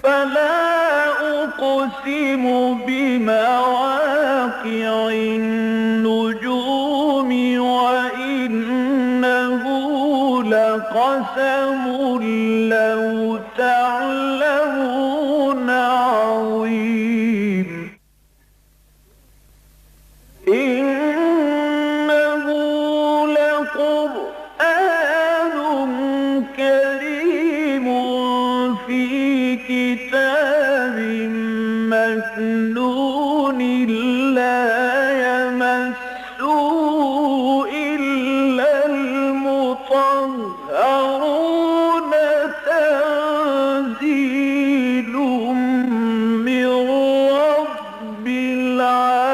فلا أقسم بمواقع النجوم وإنه لقسم لو تعلمون عظيم إنه لقرآن كريم في كتاب مكنون لا يمسه إلا المطهرون تنزيل من رب العالمين.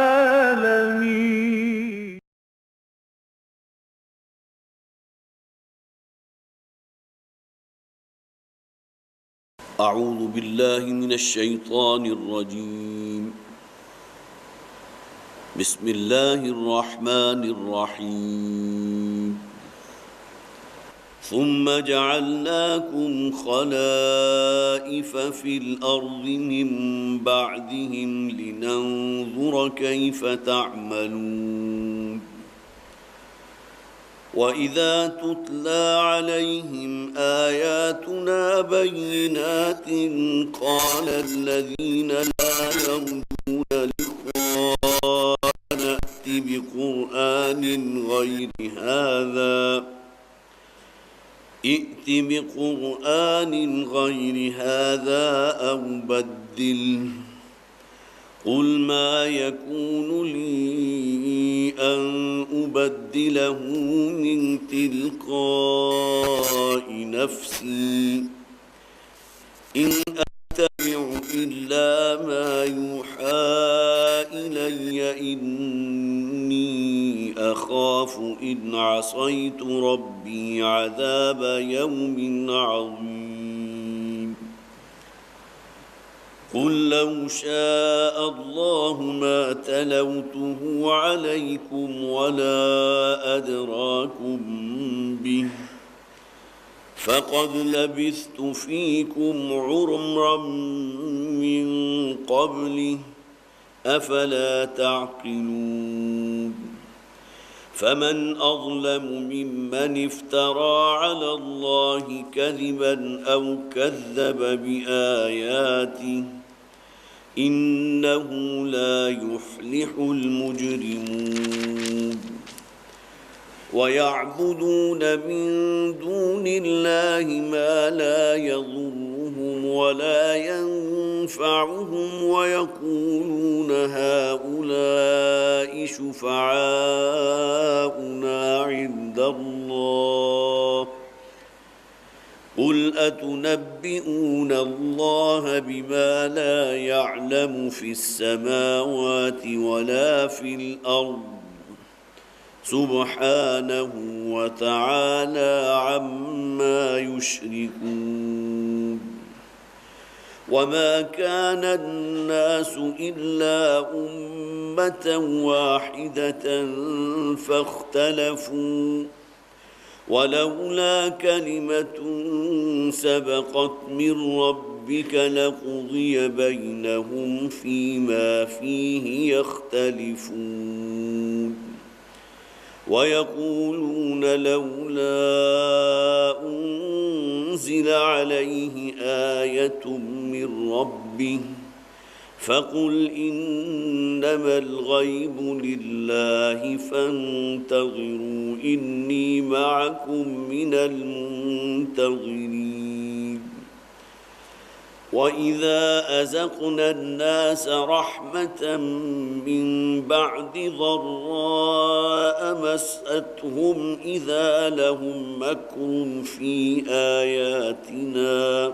أعوذ بالله من الشيطان الرجيم. بسم الله الرحمن الرحيم. ثم جعلناكم خلائف في الأرض من بعدهم لننظر كيف تعملون. وَإِذَا تُتْلَى عَلَيْهِمْ آيَاتُنَا بَيِّنَاتٍ قَالَ الَّذِينَ لَا يَرْجُونَ لِقَاءَنَا ائْتِ بِقُرْآنٍ غَيْرِ هَذَا أَوْ بَدِّلْهُ قُلْ مَا يَكُونُ لِي أَنْ أُبَدِّلَهُ مِنْ تِلْقَاءِ نَفْسِي إِنْ أَتَّبِعُ إِلَّا مَا يُوحَى إِلَيَّ إِنِّي أَخَافُ إِنْ عَصَيْتُ رَبِّي عَذَابَ يَوْمٍ عَظِيمٍ. قُلْ لَوْ شَاءَ اللَّهُ مَا تَلَوْتُهُ عَلَيْكُمْ وَلَا أَدْرَاكُمْ بِهِ فَقَدْ لَبِثْتُ فِيكُمْ عُمُرًا مِّن قَبْلِهِ أَفَلَا تَعْقِلُونَ. فَمَنْ أَظْلَمُ مِمَّنِ افْتَرَى عَلَى اللَّهِ كَذِبًا أَوْ كَذَّبَ بِآيَاتِهِ إِنَّهُ لَا يُفْلِحُ الْمُجْرِمُونَ. وَيَعْبُدُونَ مِن دُونِ اللَّهِ مَا لَا يَضُرُّهُمْ وَلَا يَنفَعُهُمْ وَيَقُولُونَ هَؤُلَاءِ شُفَعَاؤُنَا عِندَ اللَّهِ قُلْ أَتُنَبِّئُونَ اللَّهَ بِمَا لَا يَعْلَمُ فِي السَّمَاوَاتِ وَلَا فِي الْأَرْضِ سُبْحَانَهُ وَتَعَالَى عَمَّا يُشْرِكُونَ. وَمَا كَانَ النَّاسُ إِلَّا أُمَّةً وَاحِدَةً فَاخْتَلَفُوا وَلَوْلَا كَلِمَةٌ سَبَقَتْ مِنْ رَبِّكَ لَقُضِيَ بَيْنَهُمْ فِيمَا فِيهِ يَخْتَلِفُونَ. وَيَقُولُونَ لَوْلَا أُنْزِلَ عَلَيْهِ آيَةٌ مِّن رَّبِّهِ فَقُلْ إِنَّمَا الْغَيْبُ لِلَّهِ فَانتَظِرُوا إِنِّي مَعَكُمْ مِنَ الْمُنتَظِرِينَ. وَإِذَا أَذَقْنَا النَّاسَ رَحْمَةً مِّن بَعْدِ ضَرَّاءَ مَسَّتْهُمْ إِذَا لَهُم مَّكْرٌ فِي آيَاتِنَا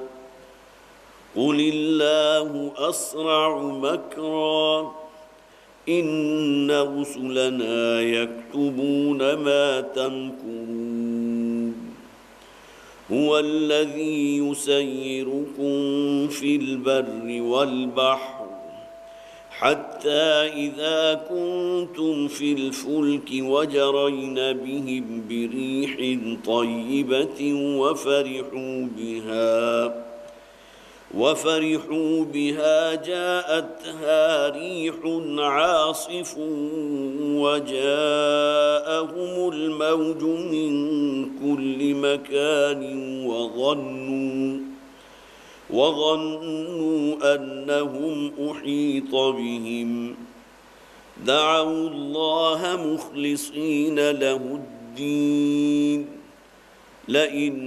قُلِ اللَّهُ أَسْرَعُ مَكْرًا إِنَّ رُسُلَنَا يَكْتُبُونَ مَا تَمْكُرُونَ. هُوَ الَّذِي يُسَيِّرُكُم فِي الْبَرِّ وَالْبَحْرِ حَتَّى إِذَا كُنتُمْ فِي الْفُلْكِ وَجَرَيْنَ بِهِمْ بِرِيحٍ طَيِّبَةٍ وفرحوا بها جاءتها ريح عاصف وجاءهم الموج من كل مكان وظنوا أنهم أحيط بهم دعوا الله مخلصين له الدين لئن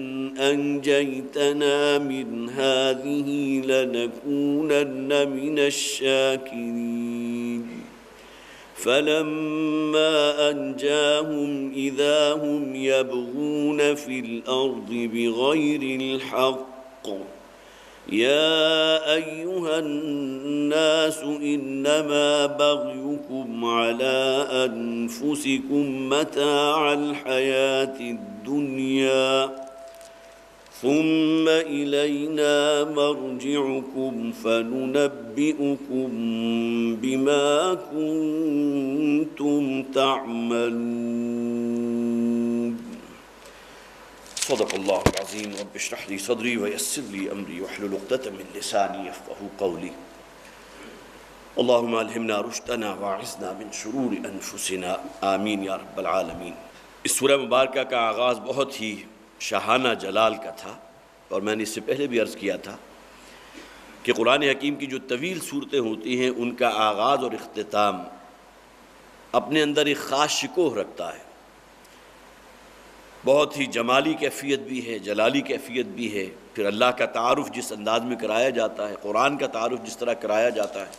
أنجيتنا من هذه لنكونن من الشاكرين فلما أنجاهم إذا هم يبغون في الأرض بغير الحق يا أيها الناس إنما بغيكم على أنفسكم متاع الحياة الدنيا ثم إلينا مرجعكم فننبئكم بما كنتم تعملون صدق اللہ العظیم رب اشرح لي صدری ويسر لي امری واحلل عقدۃ من لسانی یفقهوا قولی اللهم الہمنا رشدنا واعذنا من شرور انفسنا آمین یا رب العالمین۔ اس سورہ مبارکہ کا آغاز بہت ہی شاہانہ جلال کا تھا، اور میں نے اس سے پہلے بھی عرض کیا تھا کہ قرآن حکیم کی جو طویل صورتیں ہوتی ہیں ان کا آغاز اور اختتام اپنے اندر ایک خاص شکوہ رکھتا ہے، بہت ہی جمالی کیفیت بھی ہے، جلالی کیفیت بھی ہے۔ پھر اللہ کا تعارف جس انداز میں کرایا جاتا ہے، قرآن کا تعارف جس طرح کرایا جاتا ہے،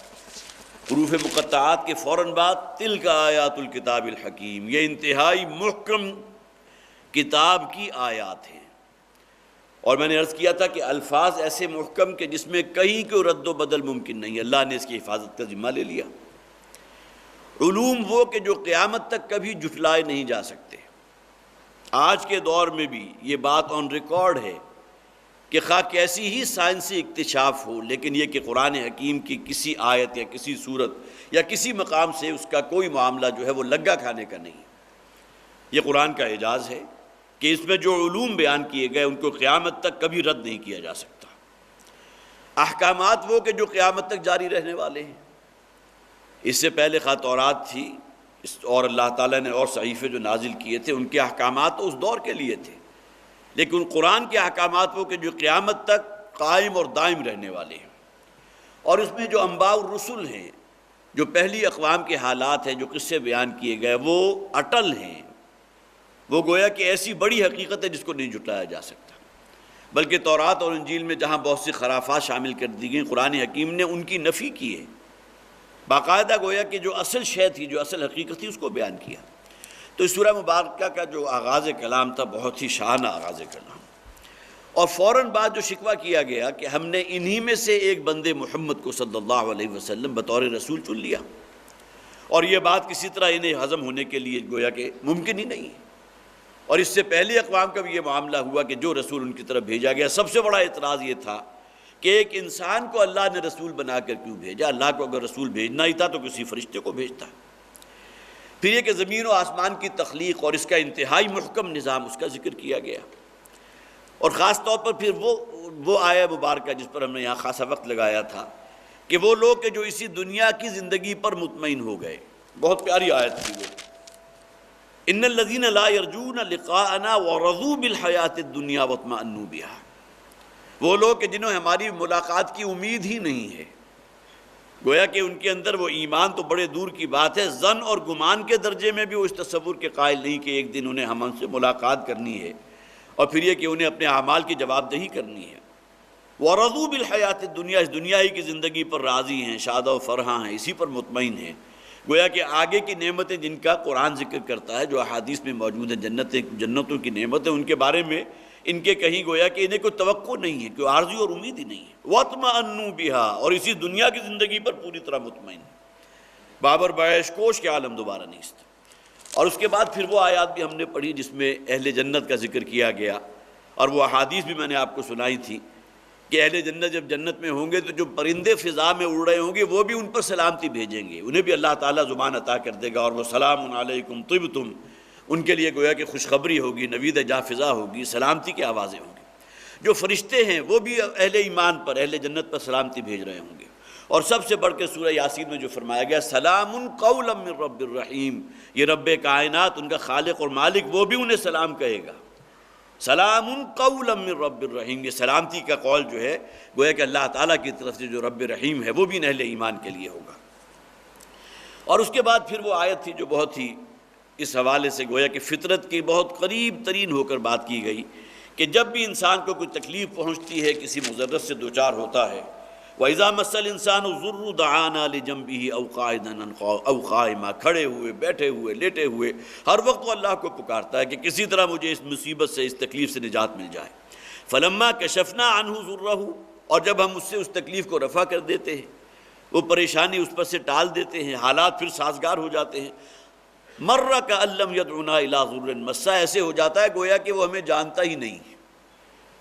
حروف مقطعات کے فوراً بعد تلک آیات الکتاب الحکیم، یہ انتہائی محکم کتاب کی آیات ہیں۔ اور میں نے عرض کیا تھا کہ الفاظ ایسے محکم کہ جس میں کہیں کوئی رد و بدل ممکن نہیں، اللہ نے اس کی حفاظت کا ذمہ لے لیا۔ علوم وہ کہ جو قیامت تک کبھی جھٹلائے نہیں جا سکتے۔ آج کے دور میں بھی یہ بات آن ریکارڈ ہے کہ خواہ کیسی ہی سائنسی اکتشاف ہو، لیکن یہ کہ قرآن حکیم کی کسی آیت یا کسی صورت یا کسی مقام سے اس کا کوئی معاملہ جو ہے وہ لگا کھانے کا نہیں۔ یہ قرآن کا اعجاز ہے کہ اس میں جو علوم بیان کیے گئے ان کو قیامت تک کبھی رد نہیں کیا جا سکتا۔ احکامات وہ کہ جو قیامت تک جاری رہنے والے ہیں۔ اس سے پہلے خواہ تورات تھی اور اللہ تعالیٰ نے اور صحیفے جو نازل کیے تھے ان کے احکامات تو اس دور کے لیے تھے، لیکن قرآن کے احکامات وہ کہ جو قیامت تک قائم اور دائم رہنے والے ہیں۔ اور اس میں جو انباء الرسل ہیں، جو پہلی اقوام کے حالات ہیں، جو قصے بیان کیے گئے، وہ اٹل ہیں، وہ گویا کہ ایسی بڑی حقیقت ہے جس کو نہیں جھٹلایا جا سکتا۔ بلکہ تورات اور انجیل میں جہاں بہت سی خرافات شامل کر دی گئیں، قرآن حکیم نے ان کی نفی کی ہے، باقاعدہ گویا کہ جو اصل شے تھی، جو اصل حقیقت تھی، اس کو بیان کیا۔ تو اس سورہ مبارکہ کا جو آغاز کلام تھا بہت ہی شاہانہ آغاز کلام، اور فوراً بعد جو شکوہ کیا گیا کہ ہم نے انہی میں سے ایک بندے محمد کو صلی اللہ علیہ وسلم بطور رسول چن لیا، اور یہ بات کسی طرح انہیں ہضم ہونے کے لیے گویا کہ ممکن ہی نہیں ہے۔ اور اس سے پہلے اقوام کا بھی یہ معاملہ ہوا کہ جو رسول ان کی طرف بھیجا گیا، سب سے بڑا اعتراض یہ تھا کہ ایک انسان کو اللہ نے رسول بنا کر کیوں بھیجا؟ اللہ کو اگر رسول بھیجنا ہی تھا تو کسی فرشتے کو بھیجتا۔ پھر یہ کہ زمین و آسمان کی تخلیق اور اس کا انتہائی محکم نظام، اس کا ذکر کیا گیا، اور خاص طور پر پھر وہ آیہ مبارکہ جس پر ہم نے یہاں خاصا وقت لگایا تھا کہ وہ لوگ کہ جو اسی دنیا کی زندگی پر مطمئن ہو گئے۔ بہت پیاری آیت تھی وہ، ان الذین لا یرجون لقاءنا ورضوا بالحیاۃ الدنیا واطمأنوا بها، وہ لوگ کہ جنہوں ہماری ملاقات کی امید ہی نہیں ہے، گویا کہ ان کے اندر وہ ایمان تو بڑے دور کی بات ہے، ظن اور گمان کے درجے میں بھی وہ اس تصور کے قائل نہیں کہ ایک دن انہیں ہم سے ملاقات کرنی ہے، اور پھر یہ کہ انہیں اپنے اعمال کی جواب دہی کرنی ہے۔ ورضوا بالحیاۃ الدنیا، اس دنیا ہی کی زندگی پر راضی ہیں، شاد و فرحاں ہیں، اسی پر مطمئن ہیں۔ گویا کہ آگے کی نعمتیں جن کا قرآن ذکر کرتا ہے، جو احادیث میں موجود ہیں، جنتوں کی نعمتیں، ان کے بارے میں ان کے کہیں گویا کہ انہیں کوئی توقع نہیں ہے، کوئی آرزو اور امید ہی نہیں ہے۔ وَاطْمَأَنُّوا بِهَا، اور اسی دنیا کی زندگی پر پوری طرح مطمئن، بابر بعیش کوش کے عالم دوبارہ نیست۔ اور اس کے بعد پھر وہ آیات بھی ہم نے پڑھی جس میں اہل جنت کا ذکر کیا گیا، اور وہ احادیث بھی میں نے آپ کو سنائی تھی کہ اہل جنت جب جنت میں ہوں گے تو جو پرندے فضا میں اڑ رہے ہوں گے وہ بھی ان پر سلامتی بھیجیں گے، انہیں بھی اللہ تعالیٰ زبان عطا کر دے گا، اور وہ سلام علیکم طبتم، ان کے لیے گویا کہ خوشخبری ہوگی، نوید جاں فضا ہوگی، سلامتی کی آوازیں ہوں گی۔ جو فرشتے ہیں وہ بھی اہل ایمان پر، اہل جنت پر سلامتی بھیج رہے ہوں گے۔ اور سب سے بڑھ کے سورہ یاسین میں جو فرمایا گیا سلام قولا من رب الرحیم، یہ رب کائنات ان کا خالق اور مالک وہ بھی انہیں سلام کہے گا۔ سلام قولا من رب الرحیم، یہ سلامتی کا قول جو ہے گویا کہ اللہ تعالیٰ کی طرف سے جو رب رحیم ہے وہ بھی اہل ایمان کے لیے ہوگا۔ اور اس کے بعد پھر وہ آیت تھی جو بہت ہی اس حوالے سے گویا کہ فطرت کے بہت قریب ترین ہو کر بات کی گئی کہ جب بھی انسان کو کوئی تکلیف پہنچتی ہے، کسی مضرت سے دوچار ہوتا ہے، وَإِذَا مَسَّ الْإِنسَانُ الضُّرُّ دَعَانَا لِجَنبِهِ أَوْ قَاعِدًا أَوْ قَائِمًا، کھڑے ہوئے، بیٹھے ہوئے، لیٹے ہوئے، ہر وقت وہ اللہ کو پکارتا ہے کہ کسی طرح مجھے اس مصیبت سے، اس تکلیف سے نجات مل جائے۔ فَلَمَّا كَشَفْنَا عَنْهُ ضُرَّهُ، اور جب ہم اس سے اس تکلیف کو رفع کر دیتے ہیں، وہ پریشانی اس پر سے ٹال دیتے ہیں، حالات پھر سازگار ہو جاتے ہیں، مَرَّ كَأَن لَّمْ يَدْعُنَا إِلَىٰ ضُرٍّ مَّسَّ، ایسے ہو جاتا ہے گویا کہ وہ ہمیں جانتا ہی نہیں ہے،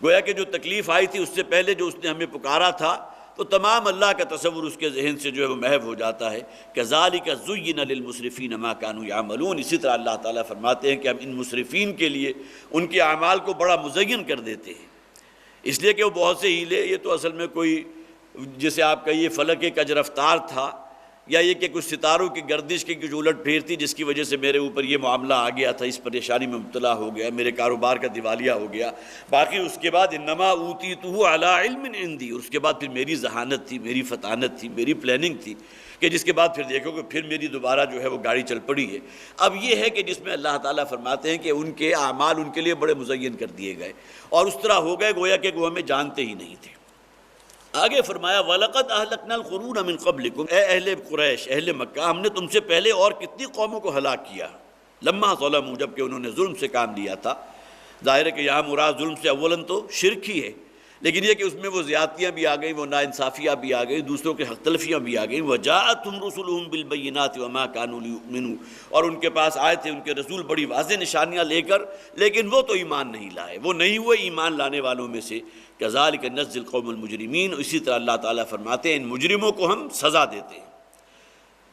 گویا کہ جو تکلیف آئی تھی اس سے پہلے جو اس نے ہمیں پکارا تھا تو تمام اللہ کا تصور اس کے ذہن سے جو ہے وہ محو ہو جاتا ہے۔ كَذَلِكَ زُيِّنَ لِلْمُسْرِفِينَ مَا كَانُوا يَعْمَلُونَ، اسی طرح اللہ تعالیٰ فرماتے ہیں کہ ہم ان مسرفین کے لیے ان کے اعمال کو بڑا مزین کر دیتے ہیں، اس لیے کہ وہ بہت سے ہیلے، یہ تو اصل میں کوئی جسے آپ کہیے فلک کج رفتار تھا، یا یہ کہ کچھ ستاروں کی گردش کی کچھ الٹ پھیر تھی جس کی وجہ سے میرے اوپر یہ معاملہ آ گیا تھا، اس پریشانی میں مبتلا ہو گیا، میرے کاروبار کا دیوالیہ ہو گیا، باقی اس کے بعد انما اوتیتہ علی علم عندی، اور اس کے بعد پھر میری ذہانت تھی، میری فطانت تھی، میری پلاننگ تھی کہ جس کے بعد پھر دیکھو کہ پھر میری دوبارہ جو ہے وہ گاڑی چل پڑی ہے۔ اب یہ ہے کہ جس میں اللہ تعالیٰ فرماتے ہیں کہ ان کے اعمال ان کے لیے بڑے مزین کر دیے گئے اور اس طرح ہو گئے گویا کہ وہ ہمیں جانتے ہی نہیں تھے۔ آگے فرمایا وَلَقَدْ أَهْلَكْنَا الْقُرُونَ مِنْ قَبْلِكُمْ، اے اہل قریش، اہل مکہ، ہم نے تم سے پہلے اور کتنی قوموں کو ہلاک کیا، لما ظلموا، جب کہ انہوں نے ظلم سے کام لیا تھا۔ ظاہر ہے کہ یہاں مراد ظلم سے اولاً تو شرک ہی ہے، لیکن یہ کہ اس میں وہ زیادتیاں بھی آ گئیں، وہ ناانصافیاں بھی آ گئیں، دوسروں کے حق تلفیاں بھی آ گئیں۔ وَجَاءَتْهُمْ رُسُلُهُمْ بِالْبَيِّنَاتِ وَمَا كَانُوا لِيُؤْمِنُوا، اور ان کے پاس آئے تھے ان کے رسول بڑی واضح نشانیاں لے کر، لیکن وہ تو ایمان نہیں لائے، وہ نہیں ہوئے ایمان لانے والوں میں سے۔ كَذَلِكَ نَجْزِي الْقَوْمَ الْمُجْرِمِينَ، اسی طرح اللہ تعالیٰ فرماتے ہیں ان مجرموں کو ہم سزا دیتے ہیں۔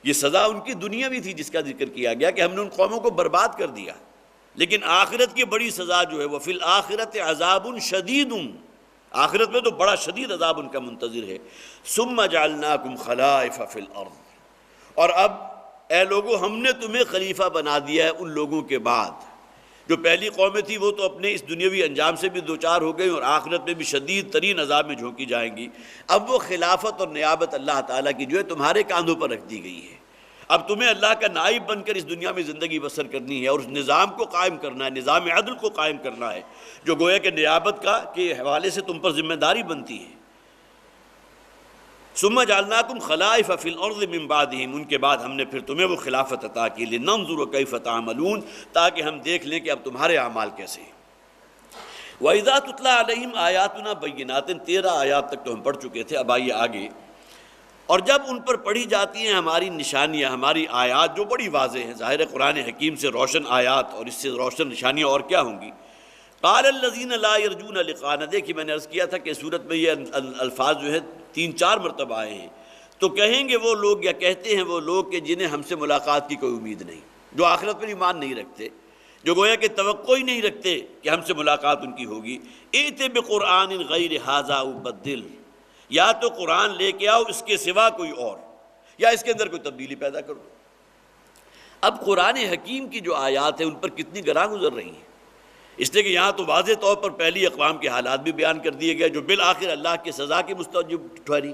یہ سزا ان کی دنیا بھی تھی جس کا ذکر کیا گیا کہ ہم نے ان قوموں کو برباد کر دیا، لیکن آخرت کی بڑی سزا جو ہے وہ فی الآخرۃ عذاب شدید، آخرت میں تو بڑا شدید عذاب ان کا منتظر ہے۔ ثم جعلناکم خلائف فی الارض، اور اب اے لوگوں ہم نے تمہیں خلیفہ بنا دیا ہے ان لوگوں کے بعد۔ جو پہلی قومیں تھی وہ تو اپنے اس دنیاوی انجام سے بھی دوچار ہو گئی اور آخرت میں بھی شدید ترین عذاب میں جھونکی جائیں گی۔ اب وہ خلافت اور نیابت اللہ تعالیٰ کی جو ہے تمہارے کاندھوں پر رکھ دی گئی ہے، اب تمہیں اللہ کا نائب بن کر اس دنیا میں زندگی بسر کرنی ہے اور اس نظام کو قائم کرنا ہے، نظام عدل کو قائم کرنا ہے، جو گویا کہ نیابت کا کے حوالے سے تم پر ذمہ داری بنتی ہے۔ ثم جعلناکم خلائف فی الارض من بعدہم، ان کے بعد ہم نے پھر تمہیں وہ خلافت عطا کی، لننظر کیف تعملون، تاکہ ہم دیکھ لیں کہ اب تمہارے اعمال کیسے ہیں۔ وَإِذَا تُتْلَىٰ عَلَيْهِمْ آيَاتُنَا بَيِّنَاتٍ، 13 آیات تک تو ہم پڑھ چکے تھے، اب آئیے آگے۔ اور جب ان پر پڑھی جاتی ہیں ہماری نشانیاں، ہماری آیات جو بڑی واضح ہیں، ظاہر ہے قرآن حکیم سے روشن آیات اور اس سے روشن نشانیاں اور کیا ہوں گی۔ قال الذین لا یرجون لقاءنا، دیکھیے میں نے عرض کیا تھا کہ صورت میں یہ الفاظ جو ہے 3-4 مرتبہ آئے ہیں، تو کہیں گے وہ لوگ یا کہتے ہیں وہ لوگ کہ جنہیں ہم سے ملاقات کی کوئی امید نہیں، جو آخرت پر ایمان نہیں رکھتے، جو گویا کہ توقع ہی نہیں رکھتے کہ ہم سے ملاقات ان کی ہوگی۔ ائت بقرآن غیر ھذا او بدل، یا تو قرآن لے کے آؤ اس کے سوا کوئی اور، یا اس کے اندر کوئی تبدیلی پیدا کرو۔ اب قرآن حکیم کی جو آیات ہیں ان پر کتنی گراں گزر رہی ہیں، اس لیے کہ یہاں تو واضح طور پر پہلی اقوام کے حالات بھی بیان کر دیے گئے جو بالآخر اللہ کی سزا کی مستوجب ٹھہری،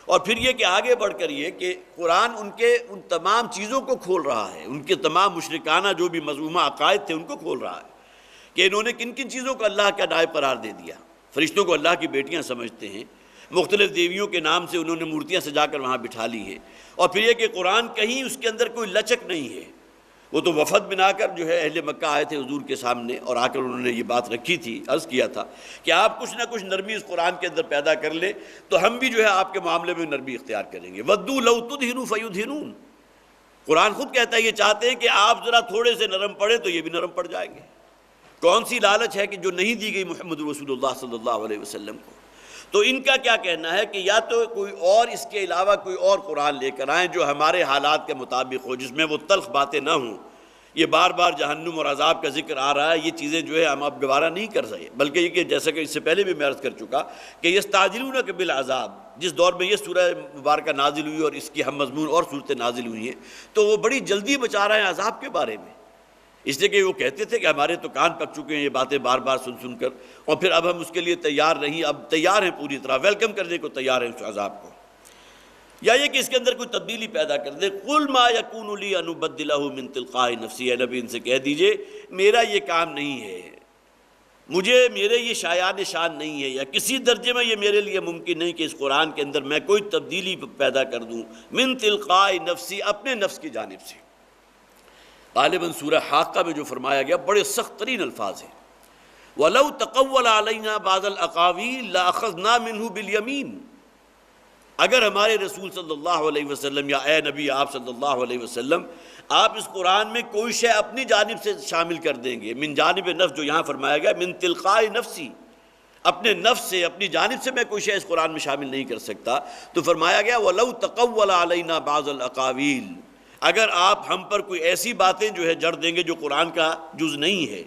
اور پھر یہ کہ آگے بڑھ کر یہ کہ قرآن ان تمام چیزوں کو کھول رہا ہے، ان کے تمام مشرکانہ جو بھی مذمومہ عقائد تھے ان کو کھول رہا ہے کہ انہوں نے کن کن چیزوں کو اللہ کا نائب قرار دے دیا۔ فرشتوں کو اللہ کی بیٹیاں سمجھتے ہیں، مختلف دیویوں کے نام سے انہوں نے مورتیاں سجا کر وہاں بٹھا لی ہے، اور پھر یہ کہ قرآن کہیں اس کے اندر کوئی لچک نہیں ہے۔ وہ تو وفد بنا کر جو ہے اہل مکہ آئے تھے حضور کے سامنے اور آ کر انہوں نے یہ بات رکھی تھی، عرض کیا تھا کہ آپ کچھ نہ کچھ نرمی اس قرآن کے اندر پیدا کر لیں تو ہم بھی جو ہے آپ کے معاملے میں نرمی اختیار کریں گے۔ وَدُّوا لَوْ تُدْهِنُوا فَيُدْهِنُونَ، قرآن خود کہتا ہے یہ چاہتے ہیں کہ آپ ذرا تھوڑے سے نرم پڑے تو یہ بھی نرم پڑ جائیں گے۔ کون سی لالچ ہے کہ جو نہیں دی گئی محمد رسول اللہ صلی اللہ علیہ وسلم کو۔ تو ان کا کیا کہنا ہے کہ یا تو کوئی اور اس کے علاوہ کوئی اور قرآن لے کر آئیں جو ہمارے حالات کے مطابق ہو، جس میں وہ تلخ باتیں نہ ہوں، یہ بار بار جہنم اور عذاب کا ذکر آ رہا ہے، یہ چیزیں جو ہے ہم اب گوارہ نہیں کر سکے، بلکہ یہ کہ جیسا کہ اس سے پہلے بھی میں عرض کر چکا کہ یستعجلونک بالعذاب، جس دور میں یہ سورہ مبارکہ نازل ہوئی اور اس کی ہم مضمون اور صورتیں نازل ہوئی ہیں، تو وہ بڑی جلدی بچا رہے ہیں عذاب کے بارے میں، اس لیے کہ وہ کہتے تھے کہ ہمارے تو کان پک چکے ہیں یہ باتیں بار بار سن کر، اور پھر اب ہم اس کے لیے تیار نہیں، اب تیار ہیں پوری طرح، ویلکم کرنے کو تیار ہیں اس عذاب کو، یا یہ کہ اس کے اندر کوئی تبدیلی پیدا کر دے۔ قُلْ مَا يَكُونُ لِي أَنْ أُبَدِّلَهُ مِنْ تِلْقَاءِ نَفْسِي، اے نبی ان سے کہہ دیجئے میرا یہ کام نہیں ہے، میرے یہ شایان شان نہیں ہے، یا کسی درجے میں یہ میرے لیے ممکن نہیں کہ اس قرآن کے اندر میں کوئی تبدیلی پیدا کر دوں، من تلقاء نفسی، اپنے نفس کی جانب سے۔ غالباً سورہ حاقہ میں جو فرمایا گیا بڑے سخت ترین الفاظ ہیں، وَلَوْ تَقَوَّلَ عَلَيْنَا بَعْضَ الْأَقَاوِيلِ لَأَخَذْنَا مِنْهُ بِالْيَمِينِ، اگر ہمارے رسول صلی اللہ علیہ وسلم یا اے نبی آپ صلی اللہ علیہ وسلم آپ اس قرآن میں کوئی شے اپنی جانب سے شامل کر دیں گے، من جانب نفس جو یہاں فرمایا گیا، من تلقاء نفسی، اپنے نفس سے اپنی جانب سے میں کوئی شے اس قرآن میں شامل نہیں کر سکتا، تو فرمایا گیا وَلَوْ تَقَوَّلَ عَلَيْنَا بَعْضَ الْأَقَاوِيلِ، اگر آپ ہم پر کوئی ایسی باتیں جو ہے جڑ دیں گے جو قرآن کا جز نہیں ہے،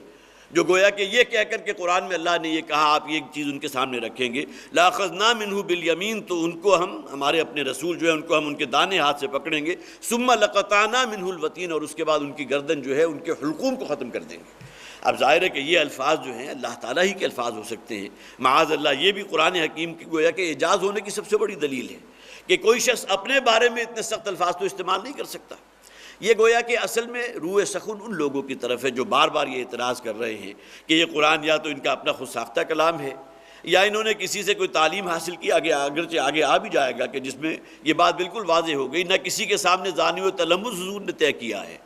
جو گویا کہ یہ کہہ کر کہ قرآن میں اللہ نے یہ کہا آپ یہ چیز ان کے سامنے رکھیں گے، لَأَخَذْنَا مِنْهُ بِالْيَمِينِ، تو ان کو ہمارے اپنے رسول جو ہے ان کو ہم ان کے دانے ہاتھ سے پکڑیں گے، ثُمَّ لَقَطَعْنَا مِنْهُ الْوَتِينَ، اور اس کے بعد ان کی گردن جو ہے ان کے حلقوم کو ختم کر دیں گے۔ اب ظاہر ہے کہ یہ الفاظ جو ہیں اللہ تعالیٰ ہی کے الفاظ ہو سکتے ہیں، معاذ اللہ یہ بھی قرآن حکیم کی گویا کہ اعجاز ہونے کی سب سے بڑی دلیل ہے کہ کوئی شخص اپنے بارے میں اتنے سخت الفاظ تو استعمال نہیں کر سکتا۔ یہ گویا کہ اصل میں روح سخن ان لوگوں کی طرف ہے جو بار بار یہ اعتراض کر رہے ہیں کہ یہ قرآن یا تو ان کا اپنا خود ساختہ کلام ہے، یا انہوں نے کسی سے کوئی تعلیم حاصل کی، اگرچہ آگے آ بھی جائے گا کہ جس میں یہ بات بالکل واضح ہو گئی، نہ کسی کے سامنے زانی و تلمذ حضور نے طے کیا ہے،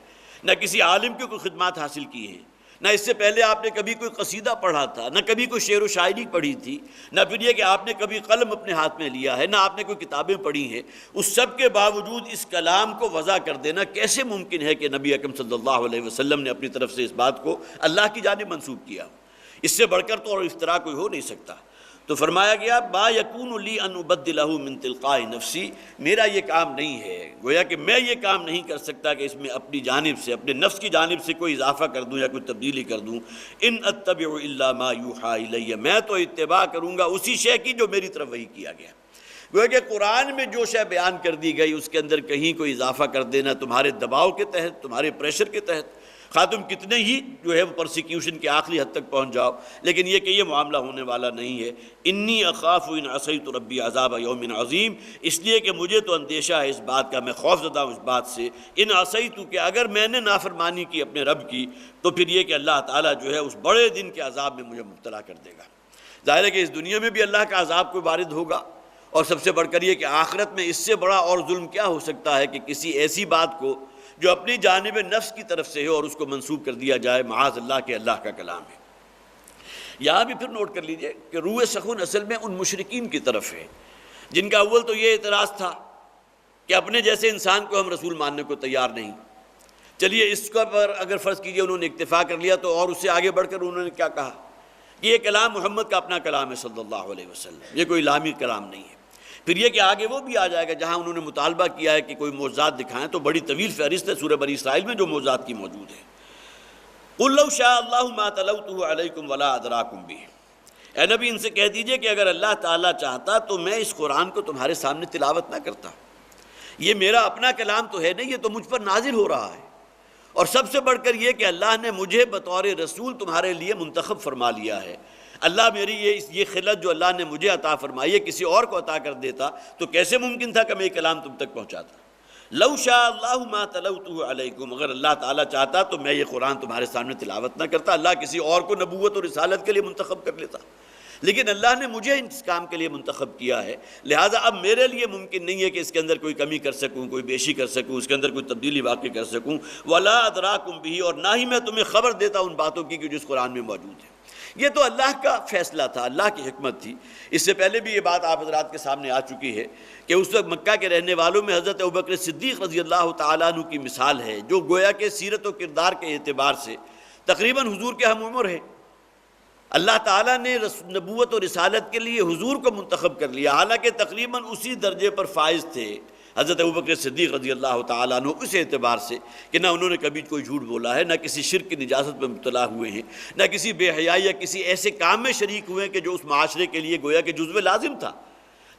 نہ کسی عالم کی کوئی خدمات حاصل کی ہیں، نہ اس سے پہلے آپ نے کبھی کوئی قصیدہ پڑھا تھا، نہ کبھی کوئی شعر و شاعری پڑھی تھی، نہ پھر یہ کہ آپ نے کبھی قلم اپنے ہاتھ میں لیا ہے، نہ آپ نے کوئی کتابیں پڑھی ہیں، اس سب کے باوجود اس کلام کو وضع کر دینا کیسے ممکن ہے کہ نبی اکرم صلی اللہ علیہ وسلم نے اپنی طرف سے اس بات کو اللہ کی جانب منسوب کیا؟ اس سے بڑھ کر تو اور افتراء کوئی ہو نہیں سکتا۔ تو فرمایا گیا ما یکون لی ان ابدلہ من تلقاء نفسی، میرا یہ کام نہیں ہے، گویا کہ میں یہ کام نہیں کر سکتا کہ اس میں اپنی جانب سے اپنے نفس کی جانب سے کوئی اضافہ کر دوں یا کوئی تبدیلی کر دوں۔ ان اتبع الا ما یوحی الی، میں تو اتباع کروں گا اسی شے کی جو میری طرف وحی کیا گیا۔ گویا کہ قرآن میں جو شے بیان کر دی گئی اس کے اندر کہیں کوئی اضافہ کر دینا تمہارے دباؤ کے تحت، تمہارے پریشر کے تحت، خواہ تم کتنے ہی جو ہے وہ پرسیکیوشن کے آخری حد تک پہنچ جاؤ، لیکن یہ کہ یہ معاملہ ہونے والا نہیں ہے۔ انی اخاف ان عصیت ربی عذاب یوم عظیم، اس لیے کہ مجھے تو اندیشہ ہے اس بات کا، میں خوف زدہ ہوں اس بات سے، ان عصیت کہ اگر میں نے نافرمانی کی اپنے رب کی تو پھر یہ کہ اللہ تعالیٰ جو ہے اس بڑے دن کے عذاب میں مجھے مبتلا کر دے گا۔ ظاہر ہے کہ اس دنیا میں بھی اللہ کا عذاب کوئی وارد ہوگا، اور سب سے بڑھ کر یہ کہ آخرت میں اس سے بڑا اور ظلم کیا ہو سکتا ہے کہ کسی ایسی بات کو جو اپنی جانب نفس کی طرف سے ہے اور اس کو منسوب کر دیا جائے، معاذ اللہ کہ اللہ کا کلام ہے۔ یہاں بھی پھر نوٹ کر لیجئے کہ روح سخن اصل میں ان مشرکین کی طرف ہے جن کا اول تو یہ اعتراض تھا کہ اپنے جیسے انسان کو ہم رسول ماننے کو تیار نہیں۔ چلیے اس کا پر اگر فرض کیجئے انہوں نے اکتفا کر لیا تو اور اس سے آگے بڑھ کر انہوں نے کیا کہا کہ یہ کلام محمد کا اپنا کلام ہے صلی اللہ علیہ وسلم، یہ کوئی الہامی کلام نہیں ہے۔ پھر یہ کہ آگے وہ بھی آ جائے گا جہاں انہوں نے مطالبہ کیا ہے کہ کوئی معجزات دکھائیں، تو بڑی طویل فہرست ہے سورہ بنی اسرائیل میں جو معجزات کی موجود ہے۔ قُلْ لَوْ شَاءَ اللَّهُ مَا تَلَوْتُهُ عَلَيْكُمْ وَلَا أَدْرَاكُمْ بِهِ، اے نبی ان سے کہہ دیجئے کہ اگر اللہ تعالیٰ چاہتا تو میں اس قرآن کو تمہارے سامنے تلاوت نہ کرتا، یہ میرا اپنا کلام تو ہے نہیں، یہ تو مجھ پر نازل ہو رہا ہے، اور سب سے بڑھ کر یہ کہ اللہ نے مجھے بطور رسول تمہارے لیے منتخب فرما لیا ہے۔ اللہ میری یہ خلت جو اللہ نے مجھے عطا فرمائی ہے کسی اور کو عطا کر دیتا تو کیسے ممکن تھا کہ میں یہ کلام تم تک پہنچاتا۔ لو شاء اللہ ما تلوتہ علیکم، اگر اللہ تعالیٰ چاہتا تو میں یہ قرآن تمہارے سامنے تلاوت نہ کرتا، اللہ کسی اور کو نبوت اور رسالت کے لیے منتخب کر لیتا، لیکن اللہ نے مجھے اس کام کے لیے منتخب کیا ہے، لہٰذا اب میرے لیے ممکن نہیں ہے کہ اس کے اندر کوئی کمی کر سکوں، کوئی بیشی کر سکوں، اس کے اندر کوئی تبدیلی واقع کر سکوں۔ ولا ادراکم بھی، اور نہ ہی میں تمہیں خبر دیتا ان باتوں کی کہ جو اس قرآن میں موجود ہے۔ یہ تو اللہ کا فیصلہ تھا، اللہ کی حکمت تھی۔ اس سے پہلے بھی یہ بات آپ حضرات کے سامنے آ چکی ہے کہ اس وقت مکہ کے رہنے والوں میں حضرت ابوبکر صدیق رضی اللہ تعالیٰ عنہ کی مثال ہے، جو گویا کہ سیرت و کردار کے اعتبار سے تقریباً حضور کے ہم عمر ہیں۔ اللہ تعالیٰ نے نبوت و رسالت کے لیے حضور کو منتخب کر لیا، حالانکہ تقریباً اسی درجے پر فائز تھے حضرت ابوبکر صدیق رضی اللہ تعالیٰ عنہ اس اعتبار سے کہ نہ انہوں نے کبھی کوئی جھوٹ بولا ہے، نہ کسی شرک کی نجاست میں مبتلا ہوئے ہیں، نہ کسی بے حیائی یا کسی ایسے کام میں شریک ہوئے ہیں کہ جو اس معاشرے کے لیے گویا کہ جزو لازم تھا،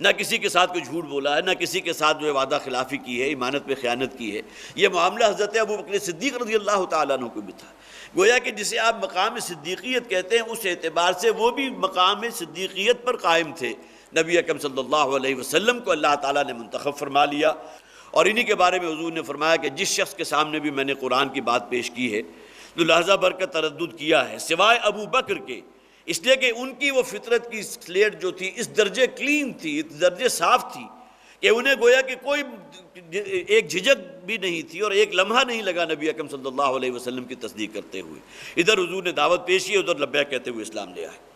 نہ کسی کے ساتھ کوئی جھوٹ بولا ہے، نہ کسی کے ساتھ جو ہے وعدہ خلافی کی ہے، ایمانت پہ خیانت کی ہے۔ یہ معاملہ حضرت ابوبکر صدیق رضی اللہ تعالیٰ عنہ کو بھی تھا۔ گویا کہ جسے آپ مقام صدیقیت کہتے ہیں، اس اعتبار سے وہ بھی مقام صدیقیت پر قائم تھے۔ نبی اکرم صلی اللہ علیہ وسلم کو اللہ تعالیٰ نے منتخب فرما لیا، اور انہی کے بارے میں حضور نے فرمایا کہ جس شخص کے سامنے بھی میں نے قرآن کی بات پیش کی ہے تو لحظہ بھر کا تردد کیا ہے، سوائے ابو بکر کے، اس لیے کہ ان کی وہ فطرت کی سلیٹ جو تھی اس درجے کلین تھی، اس درجے صاف تھی کہ انہیں گویا کہ کوئی ایک جھجک بھی نہیں تھی اور ایک لمحہ نہیں لگا نبی اکرم صلی اللہ علیہ وسلم کی تصدیق کرتے ہوئے۔ ادھر حضور نے دعوت پیش کی، ادھر لبیک کہتے ہوئے اسلام لے آئے۔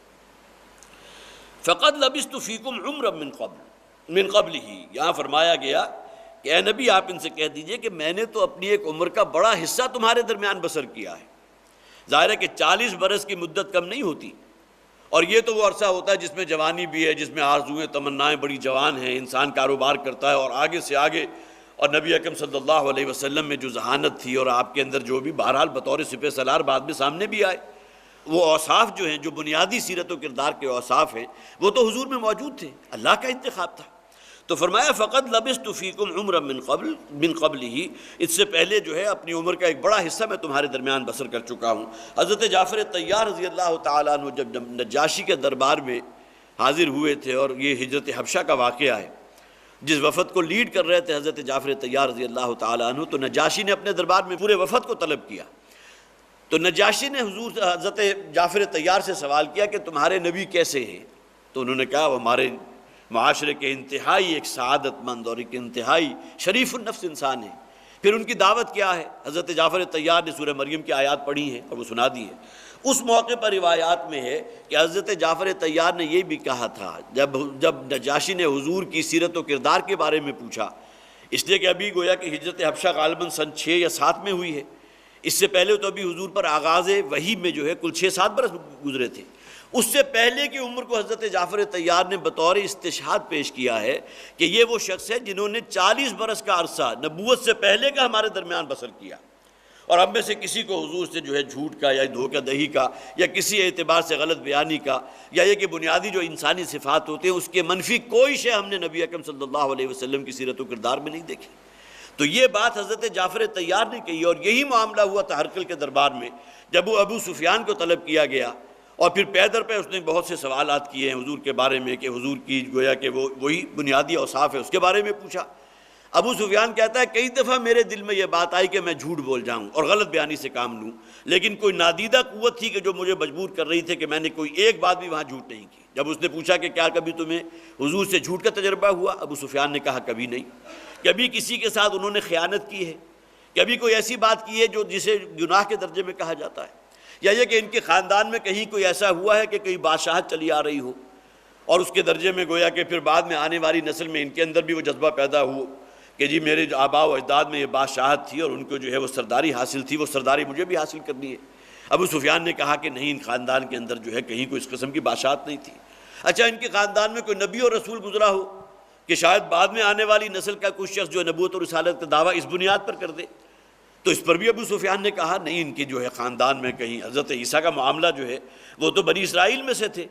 فقد لبثت فیکم عمرا من قبلہ، یہاں فرمایا گیا کہ اے نبی آپ ان سے کہہ دیجئے کہ میں نے تو اپنی ایک عمر کا بڑا حصہ تمہارے درمیان بسر کیا ہے۔ ظاہر ہے کہ 40 برس کی مدت کم نہیں ہوتی، اور یہ تو وہ عرصہ ہوتا ہے جس میں جوانی بھی ہے، جس میں آرزوئیں تمنائیں بڑی جوان ہیں، انسان کاروبار کرتا ہے اور آگے سے آگے، اور نبی اکرم صلی اللہ علیہ وسلم میں جو ذہانت تھی اور آپ کے اندر جو بھی بہرحال بطور سپہ سالار بعد میں سامنے بھی آئے، وہ اوصاف جو ہیں، جو بنیادی سیرت و کردار کے اوصاف ہیں، وہ تو حضور میں موجود تھے، اللہ کا انتخاب تھا۔ تو فرمایا فقد لبثت فیکم عمرا من قبلہ، اس سے پہلے جو ہے اپنی عمر کا ایک بڑا حصہ میں تمہارے درمیان بسر کر چکا ہوں۔ حضرت جعفر طیار رضی اللہ تعالیٰ عنہ جب نجاشی کے دربار میں حاضر ہوئے تھے، اور یہ ہجرت حبشہ کا واقعہ ہے، جس وفد کو لیڈ کر رہے تھے حضرت جعفر طیار رضی اللہ تعالیٰ عنہ، تو نجاشی نے اپنے دربار میں پورے وفد کو طلب کیا۔ تو نجاشی نے حضرت جعفر طیار سے سوال کیا کہ تمہارے نبی کیسے ہیں؟ تو انہوں نے کہا وہ ہمارے معاشرے کے انتہائی ایک سعادت مند اور ایک انتہائی شریف النفس انسان ہے۔ پھر ان کی دعوت کیا ہے؟ حضرت جعفر طیار نے سورہ مریم کی آیات پڑھی ہیں اور وہ سنا دی ہے۔ اس موقع پر روایات میں ہے کہ حضرت جعفر طیار نے یہ بھی کہا تھا، جب نجاشی نے حضور کی سیرت و کردار کے بارے میں پوچھا، اس لیے کہ ابھی گویا کہ ہجرت حبشہ غالباً سن 6 یا 7 میں ہوئی ہے، اس سے پہلے تو ابھی حضور پر آغاز وحی میں جو ہے کل 6-7 برس گزرے تھے۔ اس سے پہلے کی عمر کو حضرت جعفر طیار نے بطور استشہاد پیش کیا ہے کہ یہ وہ شخص ہے جنہوں نے 40 برس کا عرصہ نبوت سے پہلے کا ہمارے درمیان بسر کیا، اور ہم میں سے کسی کو حضور سے جو ہے جھوٹ کا یا دھوکہ دہی کا یا کسی اعتبار سے غلط بیانی کا یا یہ کہ بنیادی جو انسانی صفات ہوتے ہیں اس کے منفی کوئی شے ہم نے نبی اکرم صلی اللہ علیہ وسلم کی سیرت و کردار میں نہیں دیکھی۔ تو یہ بات حضرت جعفر طیار نے کہی، اور یہی معاملہ ہوا تھا ہرقل کے دربار میں جب وہ ابو سفیان کو طلب کیا گیا، اور پھر پیدر پہ اس نے بہت سے سوالات کیے ہیں حضور کے بارے میں کہ حضور کی گویا کہ وہی بنیادی اوصاف ہے، اس کے بارے میں پوچھا۔ ابو سفیان کہتا ہے کئی دفعہ میرے دل میں یہ بات آئی کہ میں جھوٹ بول جاؤں اور غلط بیانی سے کام لوں، لیکن کوئی نادیدہ قوت تھی کہ جو مجھے مجبور کر رہی تھی کہ میں نے کوئی ایک بات بھی وہاں جھوٹ نہیں کی۔ جب اس نے پوچھا کہ کیا کبھی تمہیں حضور سے جھوٹ کا تجربہ ہوا؟ ابو سفیان نے کہا کبھی نہیں۔ کبھی کسی کے ساتھ انہوں نے خیانت کی ہے؟ کبھی کوئی ایسی بات کی ہے جو جسے گناہ کے درجے میں کہا جاتا ہے؟ یا یہ کہ ان کے خاندان میں کہیں کوئی ایسا ہوا ہے کہ کئی بادشاہت چلی آ رہی ہو اور اس کے درجے میں گویا کہ پھر بعد میں آنے والی نسل میں ان کے اندر بھی وہ جذبہ پیدا ہو کہ جی میرے آباء و اجداد میں یہ بادشاہت تھی اور ان کو جو ہے وہ سرداری حاصل تھی، وہ سرداری مجھے بھی حاصل کرنی ہے؟ ابو سفیان نے کہا کہ نہیں، ان خاندان کے اندر جو ہے کہیں کوئی اس قسم کی بادشاہت نہیں تھی۔ اچھا، ان کے خاندان میں کوئی نبی اور رسول گزرا ہو کہ شاید بعد میں آنے والی نسل کا کوئی شخص جو نبوت اور رسالت کا دعویٰ اس بنیاد پر کر دے؟ تو اس پر بھی ابو سفیان نے کہا نہیں، ان کے جو ہے خاندان میں کہیں حضرت عیسیٰ کا معاملہ جو ہے وہ تو بنی اسرائیل میں سے تھے،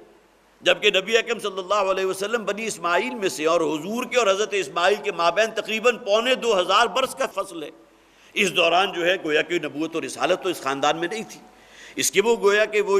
جبکہ نبی اکرم صلی اللہ علیہ وسلم بنی اسماعیل میں سے، اور حضور کے اور حضرت اسماعیل کے مابین تقریباً 2500 برس کا فصل ہے۔ اس دوران جو ہے گویا کہ نبوت اور رسالت تو اس خاندان میں نہیں تھی۔ اس کے وہ گویا کہ وہ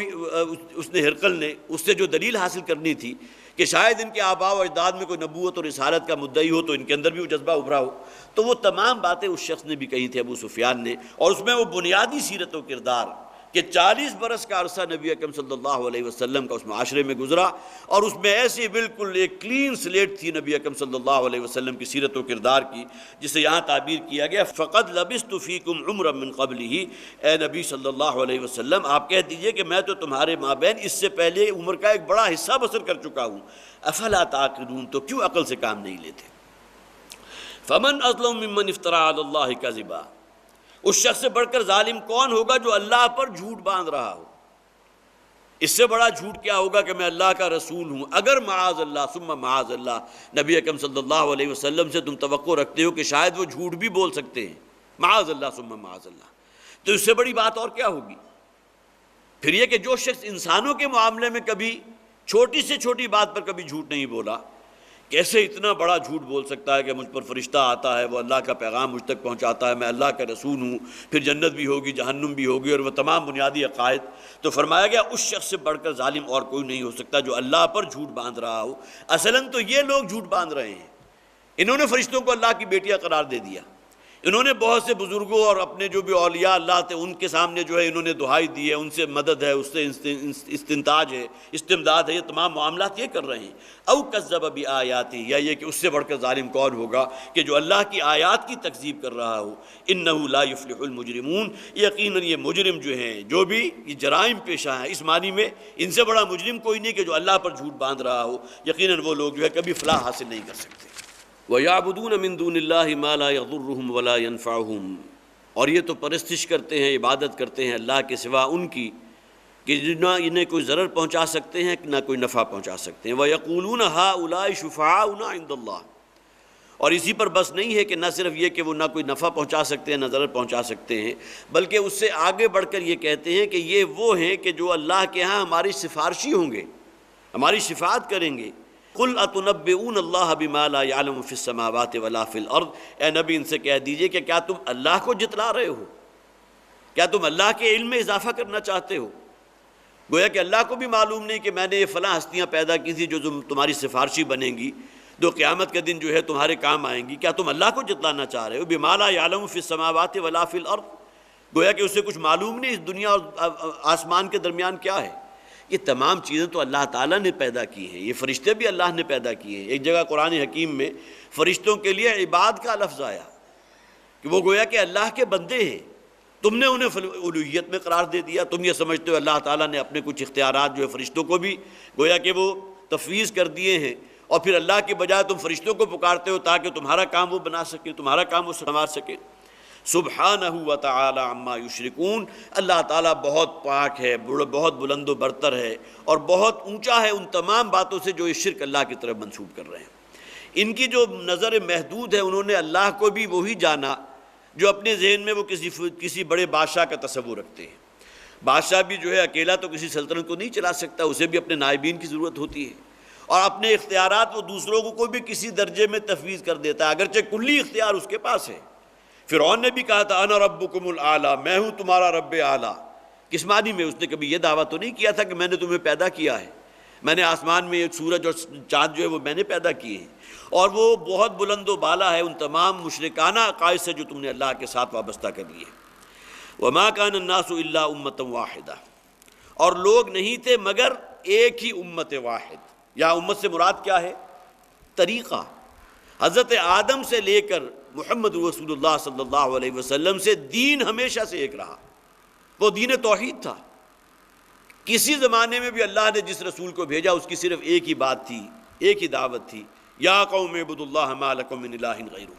اس نے ہرقل نے اس سے جو دلیل حاصل کرنی تھی کہ شاید ان کے آباء و اجداد میں کوئی نبوت اور رسالت کا مدعی ہو تو ان کے اندر بھی وہ جذبہ ابھرا ہو، تو وہ تمام باتیں اس شخص نے بھی کہی تھی ابو سفیان نے، اور اس میں وہ بنیادی سیرت و کردار کہ 40 برس کا عرصہ نبی اکرم صلی اللہ علیہ وسلم کا اس معاشرے میں گزرا، اور اس میں ایسی بالکل ایک کلین سلیٹ تھی نبی اکرم صلی اللہ علیہ وسلم کی سیرت و کردار کی، جسے یہاں تعبیر کیا گیا فقد لبثت فیکم عمرا من قبلہ، اے نبی صلی اللہ علیہ وسلم آپ کہہ دیجئے کہ میں تو تمہارے مابین اس سے پہلے عمر کا ایک بڑا حصہ بسر کر چکا ہوں، افلا تعقلون، تو کیوں عقل سے کام نہیں لیتے؟ فمن اظلم ممن افترى علی اللہ کذبا، اس شخص سے بڑھ کر ظالم کون ہوگا جو اللہ پر جھوٹ باندھ رہا ہو؟ اس سے بڑا جھوٹ کیا ہوگا کہ میں اللہ کا رسول ہوں؟ اگر معاذ اللہ ثم معاذ اللہ نبی اکرم صلی اللہ علیہ وسلم سے تم توقع رکھتے ہو کہ شاید وہ جھوٹ بھی بول سکتے ہیں، معاذ اللہ ثم معاذ اللہ، تو اس سے بڑی بات اور کیا ہوگی؟ پھر یہ کہ جو شخص انسانوں کے معاملے میں کبھی چھوٹی سے چھوٹی بات پر کبھی جھوٹ نہیں بولا، کیسے اتنا بڑا جھوٹ بول سکتا ہے کہ مجھ پر فرشتہ آتا ہے، وہ اللہ کا پیغام مجھ تک پہنچاتا ہے، میں اللہ کا رسول ہوں، پھر جنت بھی ہوگی جہنم بھی ہوگی، اور وہ تمام بنیادی عقائد۔ تو فرمایا گیا اس شخص سے بڑھ کر ظالم اور کوئی نہیں ہو سکتا جو اللہ پر جھوٹ باندھ رہا ہو۔ اصلاً تو یہ لوگ جھوٹ باندھ رہے ہیں، انہوں نے فرشتوں کو اللہ کی بیٹیاں قرار دے دیا، انہوں نے بہت سے بزرگوں اور اپنے جو بھی اولیاء اللہ تھے ان کے سامنے جو ہے انہوں نے دہائی دی ہے، ان سے مدد ہے، اس سے استنتاج ہے، استمداد ہے، یہ تمام معاملات یہ کر رہے ہیں۔ او کذب بآیاتی، یا یہ کہ اس سے بڑھ کر ظالم کون ہوگا کہ جو اللہ کی آیات کی تکذیب کر رہا ہو۔ انہ لا یفلح المجرمون، یقیناً یہ مجرم جو ہیں، جو بھی یہ جرائم پیشہ ہیں، اس معنی میں ان سے بڑا مجرم کوئی نہیں کہ جو اللہ پر جھوٹ باندھ رہا ہو، یقیناً وہ لوگ جو ہے کبھی فلاح حاصل نہیں کر سکتے۔ وَيَعْبُدُونَ مِن دُونِ اللَّهِ مَا لَا يَضُرُّهُمْ وَلَا يَنفَعُهُمْ، اور یہ تو پرستش کرتے ہیں، عبادت کرتے ہیں اللہ کے سوا ان کی کہ نہ انہیں کوئی ضرر پہنچا سکتے ہیں نہ کوئی نفع پہنچا سکتے ہیں۔ وَيَقُولُونَ هَؤُلَاءِ شُفَعَاؤُنَا عِندَ اللَّهِ، اور اسی پر بس نہیں ہے کہ نہ صرف یہ کہ وہ نہ کوئی نفع پہنچا سکتے ہیں نہ ضرر پہنچا سکتے ہیں، بلکہ اس سے آگے بڑھ کر یہ کہتے ہیں کہ یہ وہ ہیں کہ جو اللہ کے ہاں ہماری سفارشی ہوں گے، ہماری شفاعت کریں گے۔ قُلْ أَتُنَبِّئُونَ اللَّهَ بِمَا لَا يَعْلَمُ فِي السَّمَاوَاتِ وَلَا فِي الْأَرْضِ، اے نبی ان سے کہہ دیجئے کہ کیا تم اللہ کو جتلا رہے ہو؟ کیا تم اللہ کے علم میں اضافہ کرنا چاہتے ہو؟ گویا کہ اللہ کو بھی معلوم نہیں کہ میں نے یہ فلاں ہستیاں پیدا کی تھی جو تمہاری سفارشی بنیں گی، جو قیامت کے دن جو ہے تمہارے کام آئیں گی، کیا تم اللہ کو جتلانا چاہ رہے ہو؟ بِمَا لَا يَعْلَمُ فِي السَّمَاوَاتِ وَلَا فِي الْأَرْضِ، گویا کہ اسے کچھ معلوم نہیں اس دنیا اور آسمان کے درمیان کیا ہے۔ یہ تمام چیزیں تو اللہ تعالیٰ نے پیدا کی ہیں، یہ فرشتے بھی اللہ نے پیدا کیے ہیں۔ ایک جگہ قرآن حکیم میں فرشتوں کے لیے عباد کا لفظ آیا کہ وہ گویا کہ اللہ کے بندے ہیں، تم نے انہیں الوہیت میں قرار دے دیا، تم یہ سمجھتے ہو اللہ تعالیٰ نے اپنے کچھ اختیارات جو ہے فرشتوں کو بھی گویا کہ وہ تفویض کر دیے ہیں، اور پھر اللہ کے بجائے تم فرشتوں کو پکارتے ہو تاکہ تمہارا کام وہ بنا سکے، تمہارا کام وہ سنوار سکے۔ سبحانہ و تعالی عما یشرکون، اللہ تعالیٰ بہت پاک ہے، بہت بلند و برتر ہے، اور بہت اونچا ہے ان تمام باتوں سے جو یہ شرک اللہ کی طرف منسوب کر رہے ہیں۔ ان کی جو نظر محدود ہے، انہوں نے اللہ کو بھی وہی جانا جو اپنے ذہن میں وہ کسی بڑے بادشاہ کا تصور رکھتے ہیں۔ بادشاہ بھی جو ہے اکیلا تو کسی سلطنت کو نہیں چلا سکتا، اسے بھی اپنے نائبین کی ضرورت ہوتی ہے، اور اپنے اختیارات وہ دوسروں کو بھی کسی درجے میں تفویض کر دیتا ہے، اگرچہ کلی اختیار اس کے پاس ہے۔ فرعون نے بھی کہا تھا انا ربکم الاعلیٰ، میں ہوں تمہارا رب اعلیٰ، کس معنی میں؟ اس نے کبھی یہ دعویٰ تو نہیں کیا تھا کہ میں نے تمہیں پیدا کیا ہے، میں نے آسمان میں ایک سورج اور چاند جو ہے وہ میں نے پیدا کیے ہیں، اور وہ بہت بلند و بالا ہے ان تمام مشرکانہ عقائد سے جو تم نے اللہ کے ساتھ وابستہ کر لیے۔ وما كان الناس الا امة واحدہ، اور لوگ نہیں تھے مگر ایک ہی امت واحد۔ یا امت سے مراد کیا ہے؟ طریقہ۔ حضرت آدم سے لے کر محمد رسول اللہ صلی اللہ علیہ وسلم سے دین ہمیشہ سے ایک رہا، وہ دین توحید تھا۔ کسی زمانے میں بھی اللہ نے جس رسول کو بھیجا اس کی صرف ایک ہی بات تھی، ایک ہی دعوت تھی، یا قوم اعبدوا اللہ ما لکم من الہ غیرہ،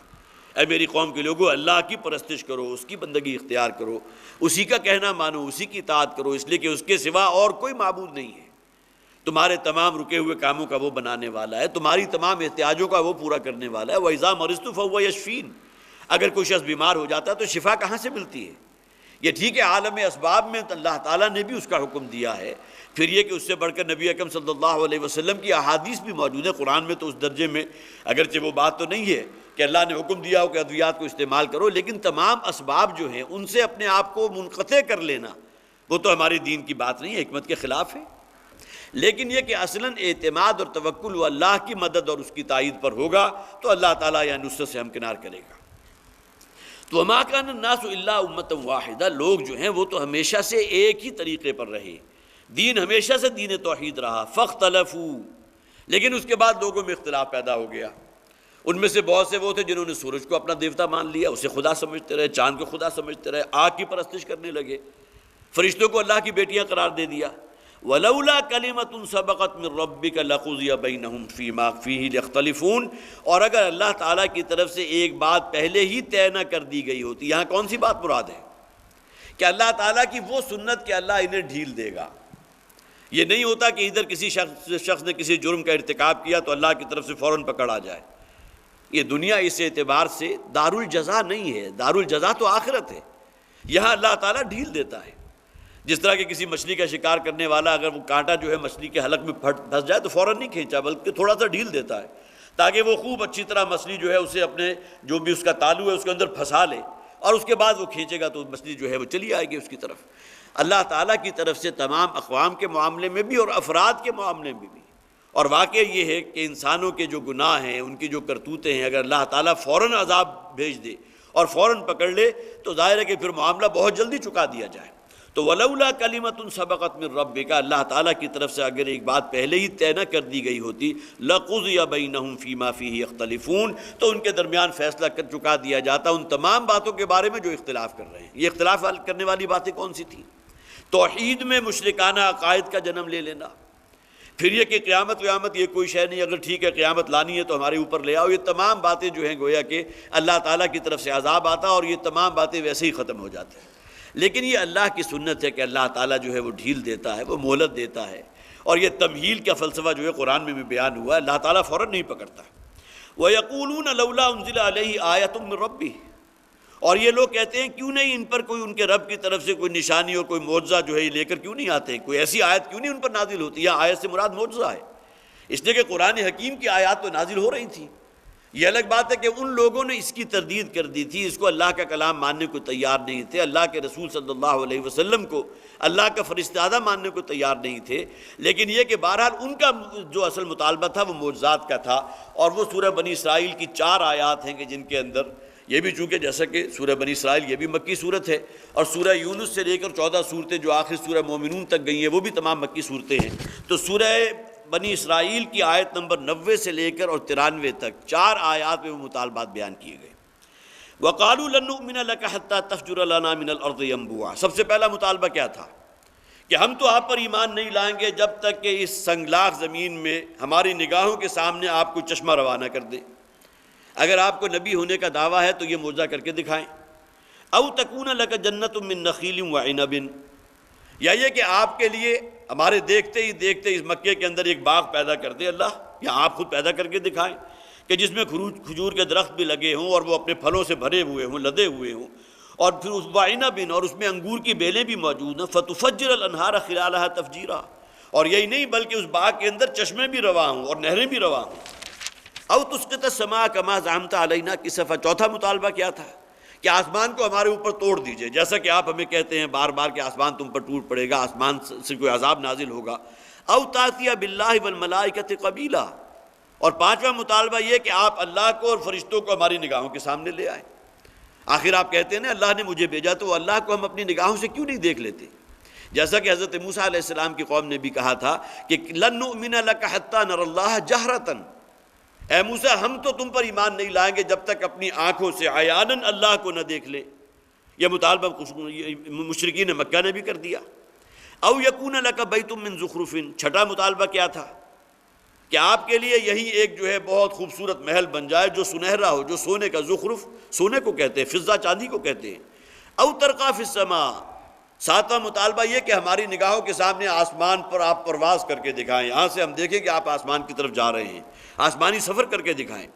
اے میری قوم کے لوگوں اللہ کی پرستش کرو، اس کی بندگی اختیار کرو، اسی کا کہنا مانو، اسی کی اطاعت کرو، اس لیے کہ اس کے سوا اور کوئی معبود نہیں ہے، تمہارے تمام رکے ہوئے کاموں کا وہ بنانے والا ہے، تمہاری تمام احتیاجوں کا وہ پورا کرنے والا ہے۔ وَإِذَا مَرِضْتُ فَهُوَ يَشْفِينِ، اگر کوئی شخص بیمار ہو جاتا ہے تو شفا کہاں سے ملتی ہے؟ یہ ٹھیک ہے عالم اسباب میں اللہ تعالیٰ نے بھی اس کا حکم دیا ہے، پھر یہ کہ اس سے بڑھ کر نبی اکرم صلی اللہ علیہ وسلم کی احادیث بھی موجود ہیں، قرآن میں تو اس درجے میں اگرچہ وہ بات تو نہیں ہے کہ اللہ نے حکم دیا ہو کہ ادویات کو استعمال کرو، لیکن تمام اسباب جو ہیں ان سے اپنے آپ کو منقطع کر لینا وہ تو ہمارے دین کی بات نہیں ہے، حکمت کے خلاف ہے۔ لیکن یہ کہ اصلاً اعتماد اور توکل وہ اللہ کی مدد اور اس کی تائید پر ہوگا تو اللہ تعالیٰ یا نصرت سے ہمکنار کرے گا۔ تو وما کان الناس الا امۃ واحدہ، لوگ جو ہیں وہ تو ہمیشہ سے ایک ہی طریقے پر رہے، دین ہمیشہ سے دین توحید رہا۔ فاختلفوا، لیکن اس کے بعد لوگوں میں اختلاف پیدا ہو گیا۔ ان میں سے بہت سے وہ تھے جنہوں نے سورج کو اپنا دیوتا مان لیا، اسے خدا سمجھتے رہے، چاند کو خدا سمجھتے رہے، آگ کی پرستش کرنے لگے، فرشتوں کو اللہ کی بیٹیاں قرار دے دیا۔ وَلَوْلَا كَلِمَةٌ سَبَقَتْ مِن رَبِّكَ لَقُضِيَ بَيْنَهُمْ فِيمَا فِيهِ يَخْتَلِفُونَ، اور اگر اللہ تعالیٰ کی طرف سے ایک بات پہلے ہی طے نہ کر دی گئی ہوتی، یہاں کون سی بات مراد ہے؟ کہ اللہ تعالیٰ کی وہ سنت کہ اللہ انہیں ڈھیل دے گا، یہ نہیں ہوتا کہ ادھر کسی شخص نے کسی جرم کا ارتکاب کیا تو اللہ کی طرف سے فوراً پکڑ آ جائے۔ یہ دنیا اس اعتبار سے دارالجزا نہیں ہے، دارالجزا تو آخرت ہے۔ یہاں اللہ تعالیٰ ڈھیل دیتا ہے، جس طرح کہ کسی مچھلی کا شکار کرنے والا اگر وہ کانٹا جو ہے مچھلی کے حلق میں پھنس جائے تو فوراً نہیں کھینچا بلکہ تھوڑا سا ڈھیل دیتا ہے تاکہ وہ خوب اچھی طرح مچھلی جو ہے اسے اپنے جو بھی اس کا تالو ہے اس کے اندر پھنسا لے، اور اس کے بعد وہ کھینچے گا تو مچھلی جو ہے وہ چلی آئے گی اس کی طرف۔ اللہ تعالیٰ کی طرف سے تمام اقوام کے معاملے میں بھی اور افراد کے معاملے میں بھی، اور واقع یہ ہے کہ انسانوں کے جو گناہ ہیں، ان کی جو کرتوتیں ہیں، اگر اللہ تعالیٰ فوراً عذاب بھیج دے اور فوراً پکڑ لے تو ظاہر ہے کہ پھر معاملہ بہت جلدی چکا دیا جائے۔ تو وَلَوْلَا كَلِمَةٌ سَبَقَتْ مِن رَبِّكَ، اللہ تعالیٰ کی طرف سے اگر ایک بات پہلے ہی طے نہ کر دی گئی ہوتی، لَقُضِيَ بَيْنَهُمْ فِي مَا فِيهِ يَخْتَلِفُونَ، تو ان کے درمیان فیصلہ کر چکا دیا جاتا ان تمام باتوں کے بارے میں جو اختلاف کر رہے ہیں۔ یہ اختلاف کرنے والی باتیں کون سی تھیں؟ توحید میں مشرکانہ عقائد کا جنم لے لینا، پھر یہ کہ قیامت یہ کوئی شے نہیں، اگر ٹھیک ہے قیامت لانی ہے تو ہمارے اوپر لے آؤ، یہ تمام باتیں جو ہیں گویا کہ اللہ تعالیٰ کی طرف سے عذاب آتا اور یہ تمام باتیں ویسے ہی ختم ہو جاتی ہیں۔ لیکن یہ اللہ کی سنت ہے کہ اللہ تعالیٰ جو ہے وہ ڈھیل دیتا ہے، وہ مہلت دیتا ہے، اور یہ تمہیل کا فلسفہ جو ہے قرآن میں بھی بیان ہوا ہے، اللہ تعالیٰ فوراً نہیں پکڑتا۔ وَيَقُولُونَ لَوْلَا أُنزِلَ عَلَيْهِ آيَةٌ مِّن رَبِّهِ، اور یہ لوگ کہتے ہیں کیوں نہیں ان پر کوئی ان کے رب کی طرف سے کوئی نشانی اور کوئی معجزہ جو ہے یہ لے کر کیوں نہیں آتے، کوئی ایسی آیت کیوں نہیں ان پر نازل ہوتی۔ یا آیت سے مراد معجزہ ہے، اس لیے کہ قرآن حکیم کی آیات تو نازل ہو رہی تھیں۔ یہ الگ بات ہے کہ ان لوگوں نے اس کی تردید کر دی تھی، اس کو اللہ کا کلام ماننے کو تیار نہیں تھے، اللہ کے رسول صلی اللہ علیہ وسلم کو اللہ کا فرستادہ ماننے کو تیار نہیں تھے۔ لیکن یہ کہ بہرحال ان کا جو اصل مطالبہ تھا وہ معجزات کا تھا، اور وہ سورہ بنی اسرائیل کی 4 آیات ہیں کہ جن کے اندر یہ بھی، چونکہ جیسا کہ سورہ بنی اسرائیل یہ بھی مکی صورت ہے، اور سورہ یونس سے لے کر 14 صورتیں جو آخر سورہ مومنون تک گئی ہیں وہ بھی تمام مکی صورتیں ہیں۔ تو سورہ بنی اسرائیل کی آیت نمبر 90 سے لے کر اور 93 تک 4 آیات میں وہ مطالبات بیان کیے گئے۔ وَقَالُوا لَن نُؤْمِنَ لَكَ حَتَّى تَفْجُرَ لَنَا مِنَ الْأَرْضِ يَنبُوعًا، سب سے پہلا مطالبہ کیا تھا کہ ہم تو آپ پر ایمان نہیں لائیں گے جب تک کہ اس سنگلاخ زمین میں ہماری نگاہوں کے سامنے آپ کو چشمہ روانہ کر دیں۔ اگر آپ کو نبی ہونے کا دعویٰ ہے تو یہ معجزہ کر کے دکھائیں۔ او تکون لک جنت من نخیل وعنب، یا یہ کہ آپ کے لیے ہمارے دیکھتے ہی دیکھتے اس مکے کے اندر ایک باغ پیدا کر دے اللہ، یا آپ خود پیدا کر کے دکھائیں کہ جس میں کھجور کے درخت بھی لگے ہوں اور وہ اپنے پھلوں سے بھرے ہوئے ہوں، لدے ہوئے ہوں، اور پھر اس وعنب اور اس میں انگور کی بیلیں بھی موجود ہیں، فتفجر الانہار خلالها تفجیرا، اور یہی نہیں بلکہ اس باغ کے اندر چشمے بھی رواں ہوں اور نہریں بھی رواں ہوں۔ او تسقط السماء کما زعمت علینا کسفا، چوتھا مطالبہ کیا تھا کہ آسمان کو ہمارے اوپر توڑ دیجئے، جیسا کہ آپ ہمیں کہتے ہیں بار بار کہ آسمان تم پر ٹوٹ پڑے گا، آسمان سے کوئی عذاب نازل ہوگا۔ او تأتی باللہ والملائکۃ قبیلا، اور پانچواں مطالبہ یہ کہ آپ اللہ کو اور فرشتوں کو ہماری نگاہوں کے سامنے لے آئیں۔ آخر آپ کہتے ہیں نا اللہ نے مجھے بھیجا، تو اللہ کو ہم اپنی نگاہوں سے کیوں نہیں دیکھ لیتے؟ جیسا کہ حضرت موسیٰ علیہ السلام کی قوم نے بھی کہا تھا کہ لن نؤمن لک حتی نری اللہ جہرۃ، اے موسیٰ ہم تو تم پر ایمان نہیں لائیں گے جب تک اپنی آنکھوں سے عیاناً اللہ کو نہ دیکھ لیں۔ یہ مطالبہ مشرکین مکہ نے بھی کر دیا۔ او یکون لک بیت من زخرف، چھٹا مطالبہ کیا تھا کہ آپ کے لیے یہی ایک جو ہے بہت خوبصورت محل بن جائے جو سنہرا ہو، جو سونے کا، زخرف سونے کو کہتے ہیں، فضہ چاندی کو کہتے ہیں۔ او ترقی فی السماء، ساتواں مطالبہ یہ کہ ہماری نگاہوں کے سامنے آسمان پر آپ پرواز کر کے دکھائیں، یہاں سے ہم دیکھیں کہ آپ آسمان کی طرف جا رہے ہیں، آسمانی سفر کر کے دکھائیں۔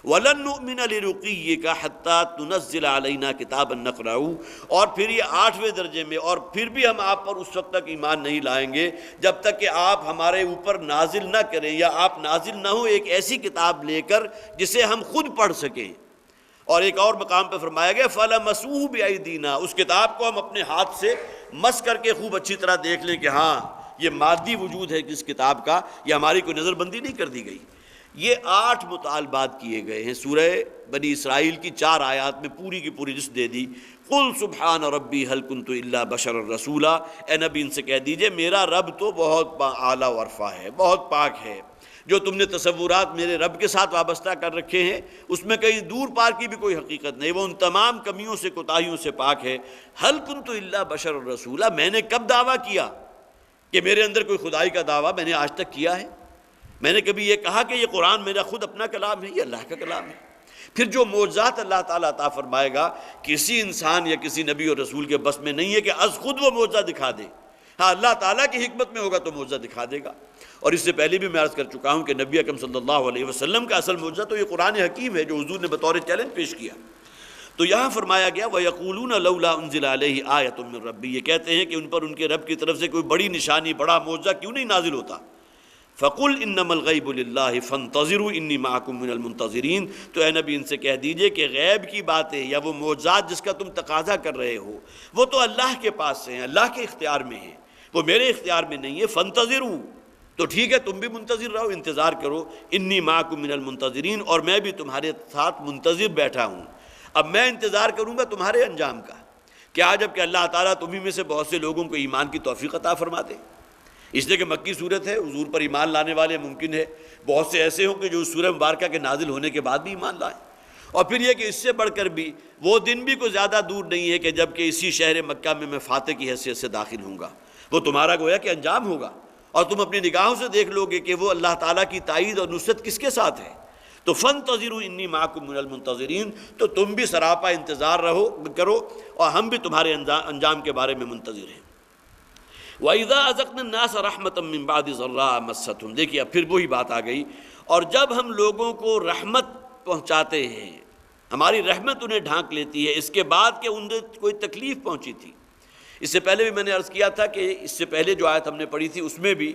وَلَن نُؤْمِنَ لِرُقِيِّكَ حَتَّى تُنَزِّلَ عَلَيْنَا كِتَابًا نَقْرَؤُهُ، اور پھر یہ 8ویں درجے میں، اور پھر بھی ہم آپ پر اس وقت تک ایمان نہیں لائیں گے جب تک کہ آپ ہمارے اوپر نازل نہ کریں، یا آپ نازل نہ ہو ایک ایسی کتاب لے کر جسے ہم خود پڑھ سکیں۔ اور ایک اور مقام پہ فرمایا گیا فَلَمَسُوهُ بِأَيْدِينَا، اس کتاب کو ہم اپنے ہاتھ سے مس کر کے خوب اچھی طرح دیکھ لیں کہ ہاں یہ مادی وجود ہے اس کتاب کا، یہ ہماری کوئی نظر بندی نہیں کر دی گئی۔ یہ 8 مطالبات کیے گئے ہیں، سورہ بنی اسرائیل کی 4 آیات میں پوری کی پوری لسٹ دے دی۔ قُلْ سُبْحَانَ رَبِّي هَلْ كُنْتُ إِلَّا بَشَرًا رَسُولًا، اے نبی ان سے کہہ دیجئے میرا رب تو بہت اعلیٰ و عرفہ ہے، بہت پاک ہے۔ جو تم نے تصورات میرے رب کے ساتھ وابستہ کر رکھے ہیں اس میں کہیں دور پار کی بھی کوئی حقیقت نہیں، وہ ان تمام کمیوں سے، کوتاہیوں سے پاک ہے۔ هَلْ كُنْتُ إِلَّا بَشَرًا رَسُولًا، میں نے کب دعویٰ کیا کہ میرے اندر کوئی خدائی کا دعویٰ میں نے آج تک کیا ہے؟ میں نے کبھی یہ کہا کہ یہ قرآن میرا خود اپنا کلام ہے؟ یہ اللہ کا کلام ہے۔ پھر جو معجزات اللہ تعالیٰ عطا فرمائے گا کسی انسان یا کسی نبی اور رسول کے بس میں نہیں ہے کہ از خود وہ معجزہ دکھا دے، ہاں اللہ تعالیٰ کی حکمت میں ہوگا تو معجزہ دکھا دے گا۔ اور اس سے پہلے بھی میں عرض کر چکا ہوں کہ نبی اکرم صلی اللہ علیہ وسلم کا اصل معجزہ تو یہ قرآن حکیم ہے جو حضور نے بطور چیلنج پیش کیا۔ تو یہاں فرمایا گیا وَيَقُولُونَ لَوْلَا أُنزِلَ عَلَيْهِ آيَةٌ مِّن رَبِّهِ، یہ کہتے ہیں کہ ان پر ان کے رب کی طرف سے کوئی بڑی نشانی، بڑا معجزہ کیوں نہیں نازل ہوتا؟ فَقُلْ إِنَّمَا الْغَيْبُ لِلَّهِ فَانْتَظِرُوا إِنِّي مَعَكُم مِّنَ الْمُنتَظِرِينَ، تو اے نبی ان سے کہہ دیجئے کہ غیب کی باتیں یا وہ معجزات جس کا تم تقاضا کر رہے ہو وہ تو اللہ کے پاس سے ہیں، اللہ کے اختیار میں ہیں، وہ میرے اختیار میں نہیں ہے۔ فَانْتَظِرُوا، تو ٹھیک ہے تم بھی منتظر رہو، انتظار کرو۔ إِنِّي مَعَكُم مِّنَ الْمُنتَظِرِينَ، اور میں بھی تمہارے ساتھ منتظر بیٹھا ہوں، اب میں انتظار کروں گا تمہارے انجام کا۔ کیا جب کہ اللہ تعالیٰ تمہیں میں سے بہت سے لوگوں کو ایمان کی توفیق عطا فرما دے، اس لیے کہ مکی صورت ہے، حضور پر ایمان لانے والے ممکن ہے بہت سے ایسے ہوں کہ جو اس سورہ مبارکہ کے نازل ہونے کے بعد بھی ایمان لائیں۔ اور پھر یہ کہ اس سے بڑھ کر بھی وہ دن بھی کوئی زیادہ دور نہیں ہے کہ جب کہ اسی شہر مکہ میں فاتح کی حیثیت سے داخل ہوں گا، وہ تمہارا گویا کہ انجام ہوگا، اور تم اپنی نگاہوں سے دیکھ لو گے کہ وہ اللہ تعالیٰ کی تائید اور نصرت کس کے ساتھ ہے۔ تو فَانْتَظِرُوا إِنِّي مَعَكُم مِّنَ الْمُنتَظِرِينَ، تو تم بھی سراپا انتظار کرو اور ہم بھی تمہارے انجام کے بارے میں منتظر ہیں۔ وَإِذَا أَذَقْنَا النَّاسَ رَحْمَةً مِّن بَعْدِ ضَرَّاءَ مَسَّتْهُمْ، دیکھیے اب پھر وہی بات آ گئی، اور جب ہم لوگوں کو رحمت پہنچاتے ہیں، ہماری رحمت انہیں ڈھانک لیتی ہے اس کے بعد کہ انہیں کوئی تکلیف پہنچی تھی۔ اس سے پہلے بھی میں نے عرض کیا تھا کہ اس سے پہلے جو آیت ہم نے پڑھی تھی اس میں بھی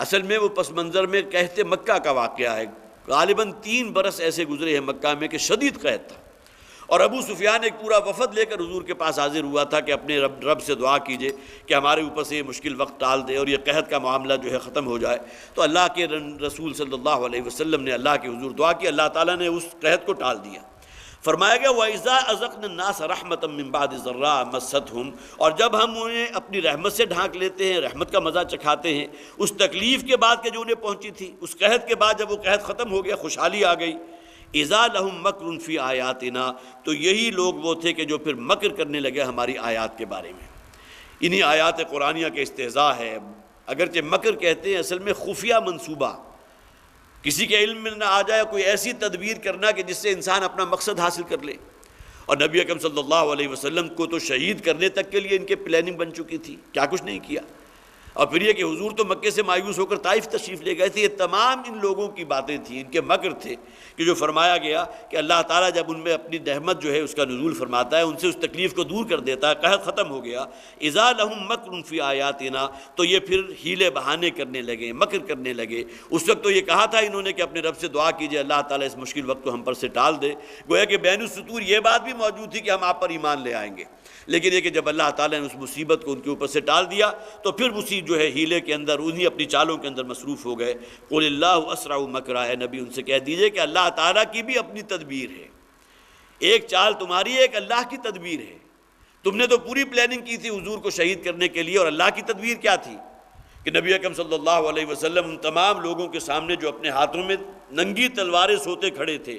اصل میں وہ پس منظر میں قحط مکہ کا واقعہ ہے۔ غالباً 3 برس ایسے گزرے ہیں مکہ میں کہ شدید قحط تھا، اور ابو سفیان ایک پورا وفد لے کر حضور کے پاس حاضر ہوا تھا کہ اپنے رب سے دعا کیجئے کہ ہمارے اوپر سے یہ مشکل وقت ٹال دے اور یہ قحط کا معاملہ جو ہے ختم ہو جائے۔ تو اللہ کے رسول صلی اللہ علیہ وسلم نے اللہ کے حضور دعا کی، اللہ تعالیٰ نے اس قحط کو ٹال دیا۔ فرمایا گیا وَإِذَا أَذَقْنَا النَّاسَ رَحْمَةً مِّن بَعْدِ ضَرَّاءَ مَسَّتْهُمْ، اور جب ہم انہیں اپنی رحمت سے ڈھانک لیتے ہیں، رحمت کا مزہ چکھاتے ہیں اس تکلیف کے بعد کہ جو انہیں پہنچی تھی، اس قحط کے بعد جب وہ قحط ختم ہو گیا، خوشحالی آ گئی۔ اذا لهم مکر فی آیاتنا، تو یہی لوگ وہ تھے کہ جو پھر مکر کرنے لگے ہماری آیات کے بارے میں۔ انہی آیات قرآنیہ کے استہزاء ہے، اگرچہ مکر کہتے ہیں اصل میں خفیہ منصوبہ، کسی کے علم میں نہ آ جائے کوئی ایسی تدبیر کرنا کہ جس سے انسان اپنا مقصد حاصل کر لے۔ اور نبی اکرم صلی اللہ علیہ وسلم کو تو شہید کرنے تک کے لیے ان کے پلاننگ بن چکی تھی، کیا کچھ نہیں کیا۔ اور پھر یہ کہ حضور تو مکے سے مایوس ہو کر طائف تشریف لے گئے تھے۔ یہ تمام ان لوگوں کی باتیں تھیں، ان کے مکر تھے کہ جو فرمایا گیا کہ اللہ تعالیٰ جب ان میں اپنی رحمت جو ہے اس کا نزول فرماتا ہے، ان سے اس تکلیف کو دور کر دیتا ہے، قحط ختم ہو گیا۔ اذا لهم مکر فی آیاتنا، تو یہ پھر ہیلے بہانے کرنے لگے، مکر کرنے لگے۔ اس وقت تو یہ کہا تھا انہوں نے کہ اپنے رب سے دعا کیجئے اللہ تعالیٰ اس مشکل وقت کو ہم پر سے ٹال دے، گویا کہ بین السطور یہ بات بھی موجود تھی کہ ہم آپ پر ایمان لے آئیں گے، لیکن یہ کہ جب اللہ تعالیٰ نے اس مصیبت کو ان کے اوپر سے ٹال دیا تو پھر اسی جو ہے ہیلے کے اندر، انہی اپنی چالوں کے اندر مصروف ہو گئے۔ قل اللہ اسرع مکرا، اے نبی ان سے کہہ دیجئے کہ اللہ تعالیٰ کی بھی اپنی تدبیر ہے، ایک چال تمہاری ہے، ایک اللہ کی تدبیر ہے۔ تم نے تو پوری پلاننگ کی تھی حضور کو شہید کرنے کے لیے، اور اللہ کی تدبیر کیا تھی کہ نبی اکرم صلی اللہ علیہ وسلم ان تمام لوگوں کے سامنے جو اپنے ہاتھوں میں ننگی تلواریں سوتے کھڑے تھے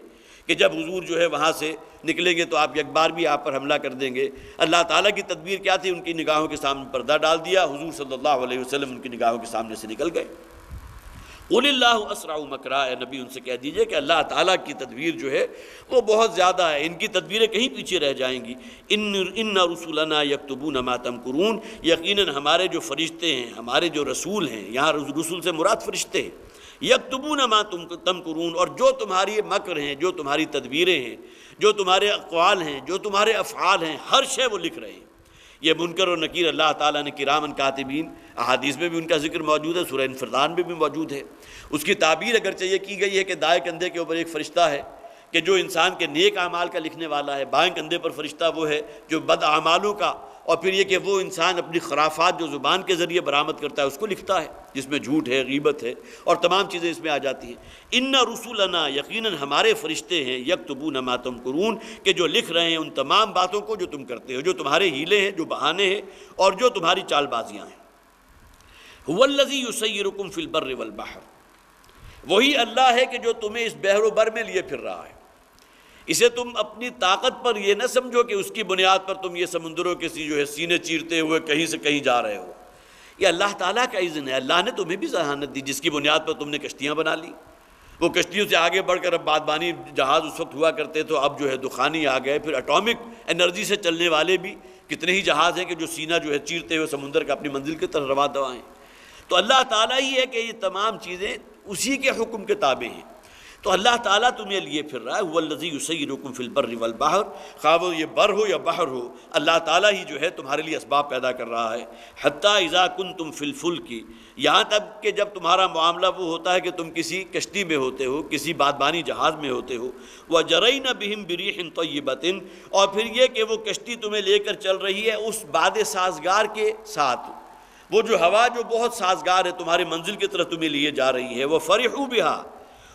کہ جب حضور جو ہے وہاں سے نکلیں گے تو آپ یک بار بھی آپ پر حملہ کر دیں گے۔ اللہ تعالیٰ کی تدبیر کیا تھی؟ ان کی نگاہوں کے سامنے پردہ ڈال دیا، حضور صلی اللہ علیہ وسلم ان کی نگاہوں کے سامنے سے نکل گئے۔ قل اللہ اسرع مکرا، اے نبی ان سے کہہ دیجئے کہ اللہ تعالیٰ کی تدبیر جو ہے وہ بہت زیادہ ہے، ان کی تدبیریں کہیں پیچھے رہ جائیں گی۔ ان رسولنا یکتبون ما تمکرون، یقیناً ہمارے جو فرشتے ہیں، ہمارے جو رسول ہیں، یہاں رسول سے مراد فرشتے ہیں، یکتبون ما تمکرون، اور جو تمہاری مکر ہیں، جو تمہاری تدبیریں ہیں، جو تمہارے اقوال ہیں، جو تمہارے افعال ہیں، ہر شے وہ لکھ رہے ہیں۔ یہ منکر اور نکیر اللہ تعالیٰ نے کرامن کاتبین، احادیث میں بھی ان کا ذکر موجود ہے، سورہ انفرطان میں بھی موجود ہے۔ اس کی تعبیر اگرچہ یہ کی گئی ہے کہ دائیں کندھے کے اوپر ایک فرشتہ ہے کہ جو انسان کے نیک اعمال کا لکھنے والا ہے، بائیں کندھے پر فرشتہ وہ ہے جو بد اعمالوں کا، اور پھر یہ کہ وہ انسان اپنی خرافات جو زبان کے ذریعے برآمد کرتا ہے اس کو لکھتا ہے، جس میں جھوٹ ہے، غیبت ہے اور تمام چیزیں اس میں آ جاتی ہیں۔ ان رسولنا، یقیناً ہمارے فرشتے ہیں، یکتبون ما تمکرون، کہ جو لکھ رہے ہیں ان تمام باتوں کو جو تم کرتے ہو، جو تمہارے ہیلے ہیں، جو بہانے ہیں اور جو تمہاری چال بازیاں ہیں۔ هو الذی یسیرکم فی البر والبحر، وہی اللہ ہے کہ جو تمہیں اس بحر و بر میں لیے پھر رہا ہے۔ اسے تم اپنی طاقت پر یہ نہ سمجھو کہ اس کی بنیاد پر تم یہ سمندروں کے جو ہے سینے چیرتے ہوئے کہیں سے کہیں جا رہے ہو۔ یہ اللہ تعالیٰ کا اذن ہے، اللہ نے تمہیں بھی ذہانت دی جس کی بنیاد پر تم نے کشتیاں بنا لی، وہ کشتیوں سے آگے بڑھ کر اب بادبانی جہاز اس وقت ہوا کرتے تو اب جو ہے دخانی آ گئے، پھر اٹامک انرجی سے چلنے والے بھی کتنے ہی جہاز ہیں کہ جو سینہ جو ہے چیرتے ہوئے سمندر کا اپنی منزل کی طرف رواں دواں ہیں۔ تو اللہ تعالیٰ ہی ہے کہ یہ تمام چیزیں اسی کے حکم کے تابع ہیں۔ تو اللہ تعالیٰ تمہیں لیے پھر رہا ہے، هو الذی یسیرکم فی البر والبحر، خواہ وہ یہ بر ہو یا بحر ہو، اللہ تعالیٰ ہی جو ہے تمہارے لیے اسباب پیدا کر رہا ہے۔ حتی اذا کنتم فی الفلک، یہاں تک کہ جب تمہارا معاملہ وہ ہوتا ہے کہ تم کسی کشتی میں ہوتے ہو، کسی بادبانی جہاز میں ہوتے ہو، وجرین بہم بریح طیبۃ، اور پھر یہ کہ وہ کشتی تمہیں لے کر چل رہی ہے اس باد سازگار کے ساتھ، وہ جو ہوا جو بہت سازگار ہے تمہارے منزل کی طرف تمہیں لیے جا رہی ہے، وہ فرحوا بہا،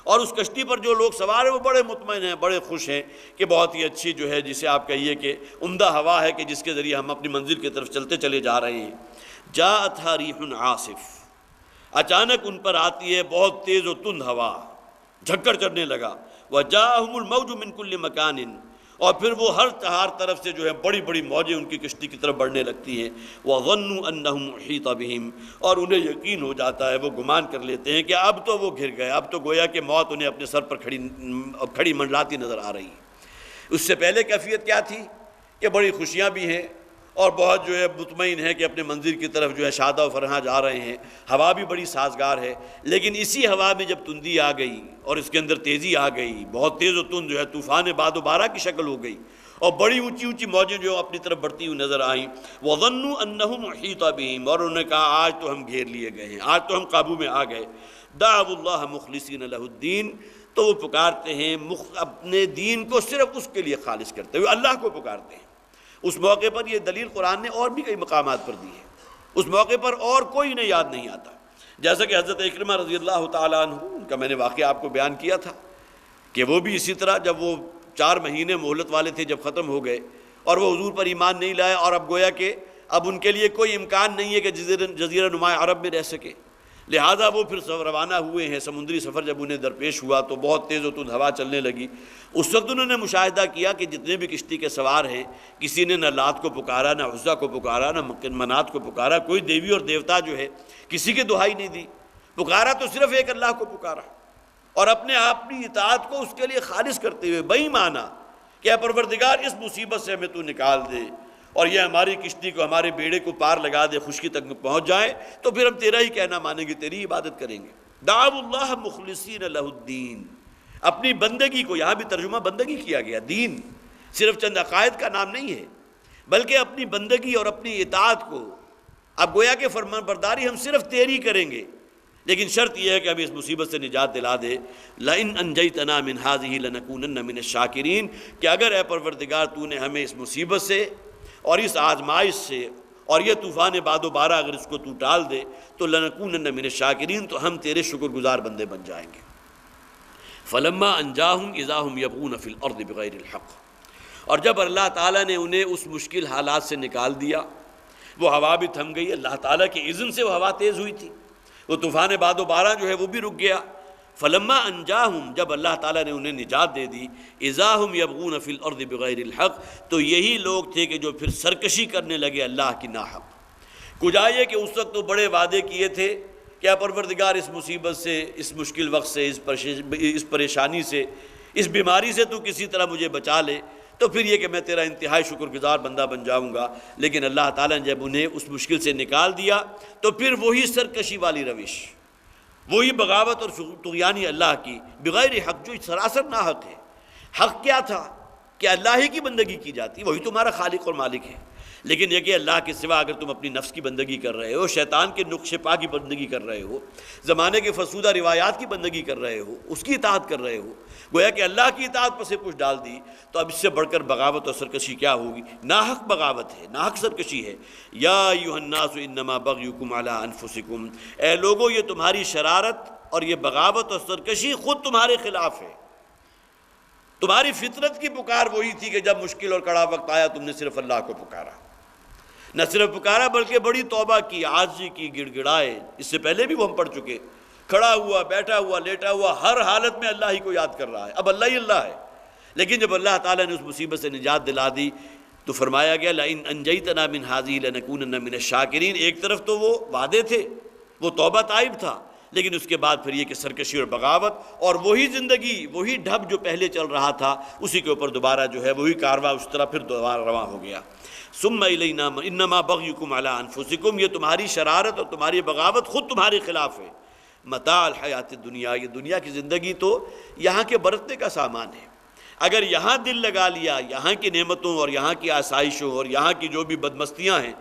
اور اس کشتی پر جو لوگ سوار ہیں وہ بڑے مطمئن ہیں، بڑے خوش ہیں کہ بہت ہی اچھی جو ہے جسے آپ کہیے کہ عمدہ ہوا ہے کہ جس کے ذریعے ہم اپنی منزل کی طرف چلتے چلے جا رہے ہیں۔ جاءتھا ریح عاصف، اچانک ان پر آتی ہے بہت تیز و تند ہوا، جھکڑ چڑھنے لگا۔ وجاءہم الموج من کل مکان، اور پھر وہ ہر طرف سے جو ہے بڑی بڑی موجیں ان کی کشتی کی طرف بڑھنے لگتی ہیں۔ وظنوا انہم احیط بہم، اور انہیں یقین ہو جاتا ہے، وہ گمان کر لیتے ہیں کہ اب تو وہ گر گئے، اب تو گویا کہ موت انہیں اپنے سر پر کھڑی منڈلاتی نظر آ رہی ہے۔ اس سے پہلے کیفیت کیا تھی کہ بڑی خوشیاں بھی ہیں اور بہت جو ہے مطمئن ہے کہ اپنے منزل کی طرف جو ہے شادہ و فرحاں جا رہے ہیں، ہوا بھی بڑی سازگار ہے، لیکن اسی ہوا میں جب تندی آ گئی اور اس کے اندر تیزی آ گئی، بہت تیز و تند جو ہے طوفان باد و بارہ کی شکل ہو گئی، اور بڑی اونچی اونچی موجیں جو اپنی طرف بڑھتی ہوئی نظر آئیں۔ وظنوا انہم احیط بہم، اور انہوں نے کہا آج تو ہم گھیر لیے گئے ہیں، آج تو ہم قابو میں آ گئے۔ دعوا اللہ مخلصین لہ الدین، تو وہ پکارتے ہیں اپنے دین کو صرف اس کے لیے خالص کرتے ہوئے، اللہ کو پکارتے ہیں۔ اس موقع پر یہ دلیل قرآن نے اور بھی کئی مقامات پر دی ہے، اس موقع پر اور کوئی انہیں یاد نہیں آتا، جیسا کہ حضرت اکرمہ رضی اللہ تعالیٰ عنہ، ان کا میں نے واقعہ آپ کو بیان کیا تھا کہ وہ بھی اسی طرح جب وہ 4 مہینے مہلت والے تھے جب ختم ہو گئے اور وہ حضور پر ایمان نہیں لائے، اور اب گویا کہ اب ان کے لیے کوئی امکان نہیں ہے کہ جزیرہ نما عرب میں رہ سکے، لہٰذا وہ پھر روانہ ہوئے ہیں۔ سمندری سفر جب انہیں درپیش ہوا تو بہت تیز و تند ہوا چلنے لگی۔ اس وقت انہوں نے مشاہدہ کیا کہ جتنے بھی کشتی کے سوار ہیں، کسی نے نہ لات کو پکارا، نہ عزا کو پکارا، نہ منات کو پکارا، کوئی دیوی اور دیوتا جو ہے کسی کی دہائی نہیں دی، پکارا تو صرف ایک اللہ کو پکارا، اور اپنے آپ کی اطاعت کو اس کے لیے خالص کرتے ہوئے بئی مانا کہ اے پروردگار اس مصیبت سے ہمیں تو نکال دے، اور یہ ہماری کشتی کو، ہمارے بیڑے کو پار لگا دے، خشکی تک پہنچ جائے، تو پھر ہم تیرا ہی کہنا مانیں گے، تیری عبادت کریں گے۔ دعوا اللہ مخلصین لہ الدین، اپنی بندگی کو، یہاں بھی ترجمہ بندگی کیا گیا، دین صرف چند عقائد کا نام نہیں ہے، بلکہ اپنی بندگی اور اپنی اطاعت کو، اب گویا کہ فرمان برداری ہم صرف تیری کریں گے، لیکن شرط یہ ہے کہ ہمیں اس مصیبت سے نجات دلا دے۔ لَإِنْ أَنْجَيْتَنَا مِنْ هَذِهِ لَنَكُونَنَّ مِنَ الشَّاكِرِينَ، کہ اگر اے پروردگار تو نے ہمیں اس مصیبت سے اور اس آزمائش سے اور یہ طوفان باد و بارہ اگر اس کو تو ٹال دے تو لَنَكُونَنَّ مِنَ الشَّاكِرِينَ، تو ہم تیرے شکر گزار بندے بن جائیں گے۔ فَلَمَّا أَنْجَاهُمْ إِذَا هُمْ يَبْغُونَ فِي الْأَرْضِ بِغَيْرِ الْحَقِّ، اور جب اللہ تعالیٰ نے انہیں اس مشکل حالات سے نکال دیا، وہ ہوا بھی تھم گئی، اللہ تعالیٰ کے اذن سے وہ ہوا تیز ہوئی تھی، وہ طوفان باد و بارہ جو ہے وہ بھی رک گیا۔ فلما انجاہم، جب اللہ تعالیٰ نے انہیں نجات دے دی، اذا ہم یبغون فی الارض بغیر الحق، تو یہی لوگ تھے کہ جو پھر سرکشی کرنے لگے اللہ کی ناحق۔ کجا یہ کہ اس وقت تو بڑے وعدے کیے تھے کہ اے پروردگار اس مصیبت سے، اس مشکل وقت سے، اس پریشانی سے، اس بیماری سے تو کسی طرح مجھے بچا لے، تو پھر یہ کہ میں تیرا انتہائی شکر گزار بندہ بن جاؤں گا۔ لیکن اللہ تعالیٰ نے جب انہیں اس مشکل سے نکال دیا تو پھر وہی سرکشی والی روش، وہی بغاوت اور طغیانی اللہ کی بغیر حق، جو سراسر ناحق ہے۔ حق کیا تھا کہ اللہ ہی کی بندگی کی جاتی، وہی تمہارا خالق اور مالک ہے، لیکن یہ کہ اللہ کے سوا اگر تم اپنی نفس کی بندگی کر رہے ہو، شیطان کے نقش پا کی بندگی کر رہے ہو، زمانے کے فرسودہ روایات کی بندگی کر رہے ہو، اس کی اطاعت کر رہے ہو، گویا کہ اللہ کی اطاعت پر سے پش ڈال دی، تو اب اس سے بڑھ کر بغاوت اور سرکشی کیا ہوگی؟ ناحق بغاوت ہے، ناحق سرکشی ہے۔ یا ایھا الناس انما بغیکم علی انفسکم، اے لوگو یہ تمہاری شرارت اور یہ بغاوت اور سرکشی خود تمہارے خلاف ہے۔ تمہاری فطرت کی پکار وہی تھی کہ جب مشکل اور کڑا وقت آیا تم نے صرف اللہ کو پکارا، نہ صرف پکارا بلکہ بڑی توبہ کی، عاجزی کی، گڑ گڑائے۔ اس سے پہلے بھی وہ ہم پڑھ چکے، کھڑا ہوا، بیٹھا ہوا، لیٹا ہوا، ہر حالت میں اللہ ہی کو یاد کر رہا ہے، اب اللہ ہی اللہ ہے۔ لیکن جب اللہ تعالیٰ نے اس مصیبت سے نجات دلا دی تو فرمایا گیا لَإِنْ أَنْجَيْتَنَا مِنْ هَذِهِ لَنَكُونَنَّ مِنَ الشَّاكِرِينَ۔ ایک طرف تو وہ وعدے تھے، وہ توبہ طائب تھا، لیکن اس کے بعد پھر یہ کہ سرکشی اور بغاوت اور وہی زندگی، وہی ڈھب جو پہلے چل رہا تھا، اسی کے اوپر دوبارہ جو ہے وہی کارواں اس طرح پھر دوبارہ رواں ہو گیا۔ ثم الینا انما بغیکم علی انفسکم، یہ تمہاری شرارت اور تمہاری بغاوت خود تمہارے خلاف ہے۔ متاع الحیات الدنیا، یہ دنیا کی زندگی تو یہاں کے برتنے کا سامان ہے۔ اگر یہاں دل لگا لیا، یہاں کی نعمتوں اور یہاں کی آسائشوں اور یہاں کی جو بھی بدمستیاں ہیں،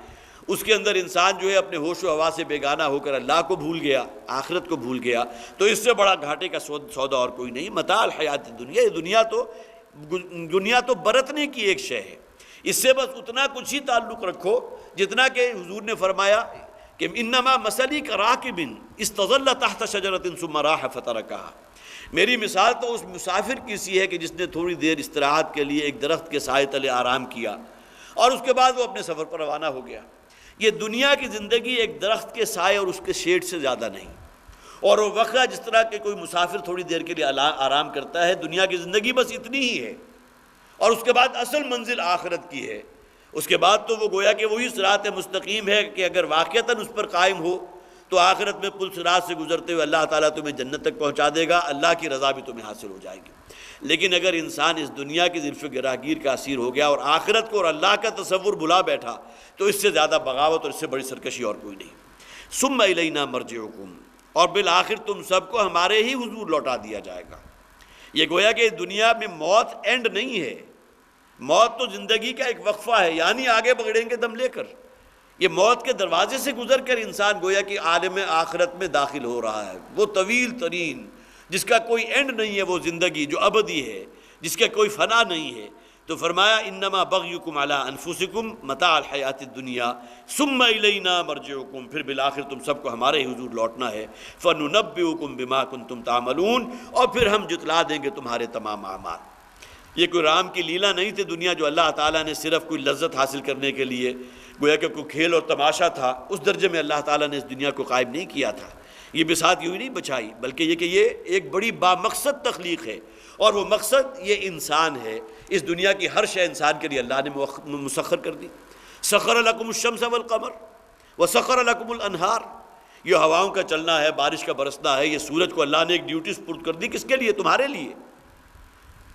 اس کے اندر انسان جو ہے اپنے ہوش و ہوا سے بیگانہ ہو کر اللہ کو بھول گیا، آخرت کو بھول گیا، تو اس سے بڑا گھاٹے کا سودا اور کوئی نہیں۔ متاع الحیات الدنیا، یہ دنیا تو برتنے کی ایک شے ہے، اس سے بس اتنا کچھ ہی تعلق رکھو جتنا کہ حضور نے فرمایا کہ انما مثلی کراکب استظل تحت شجرۃ ثم راح فترکھا، میری مثال تو اس مسافر کی سی ہے کہ جس نے تھوڑی دیر استراحت کے لیے ایک درخت کے سائے تلے آرام کیا اور اس کے بعد وہ اپنے سفر پر روانہ ہو گیا۔ یہ دنیا کی زندگی ایک درخت کے سائے اور اس کے شیڈ سے زیادہ نہیں، اور وہ وقت جس طرح کہ کوئی مسافر تھوڑی دیر کے لیے آرام کرتا ہے، دنیا کی زندگی بس اتنی ہی ہے، اور اس کے بعد اصل منزل آخرت کی ہے۔ اس کے بعد تو وہ گویا کہ وہی صراط مستقیم ہے کہ اگر واقعتاً اس پر قائم ہو تو آخرت میں پل صراط سے گزرتے ہوئے اللہ تعالیٰ تمہیں جنت تک پہنچا دے گا، اللہ کی رضا بھی تمہیں حاصل ہو جائے گی۔ لیکن اگر انسان اس دنیا کی زلف گراگیر کا اسیر ہو گیا اور آخرت کو اور اللہ کا تصور بھلا بیٹھا تو اس سے زیادہ بغاوت اور اس سے بڑی سرکشی اور کوئی نہیں۔ ثم الینا مرجعکم، اور بالآخر تم سب کو ہمارے ہی حضور لوٹا دیا جائے گا۔ یہ گویا کہ دنیا میں موت اینڈ نہیں ہے، موت تو زندگی کا ایک وقفہ ہے، یعنی آگے بڑھیں گے دم لے کر۔ یہ موت کے دروازے سے گزر کر انسان گویا کہ عالم آخرت میں داخل ہو رہا ہے، وہ طویل ترین جس کا کوئی اینڈ نہیں ہے، وہ زندگی جو ابدی ہے، جس کا کوئی فنا نہیں ہے۔ تو فرمایا انما بغیکم علی انفسکم متاع الحیات الدنیا ثم الینا مرجعکم، پھر بالآخر تم سب کو ہمارے حضور لوٹنا ہے۔ فننبئکم بما کنتم تعملون، اور پھر ہم جتلا دیں گے تمہارے تمام اعمال۔ یہ کوئی رام کی لیلا نہیں تھی دنیا جو اللہ تعالیٰ نے صرف کوئی لذت حاصل کرنے کے لیے گویا کہ کوئی کھیل اور تماشا تھا، اس درجے میں اللہ تعالیٰ نے اس دنیا کو قائم نہیں کیا تھا۔ یہ بساط یوں ہی نہیں بچائی، بلکہ یہ کہ یہ ایک بڑی بامقصد تخلیق ہے، اور وہ مقصد یہ انسان ہے۔ اس دنیا کی ہر شے انسان کے لیے اللہ نے مسخر کر دی۔ سخر لکم الشمس والقمر وسخر لکم الانہار، یہ ہواؤں کا چلنا ہے، بارش کا برسنا ہے، یہ سورج کو اللہ نے ایک ڈیوٹی سپرد کر دی، کس کے لیے؟ تمہارے لیے۔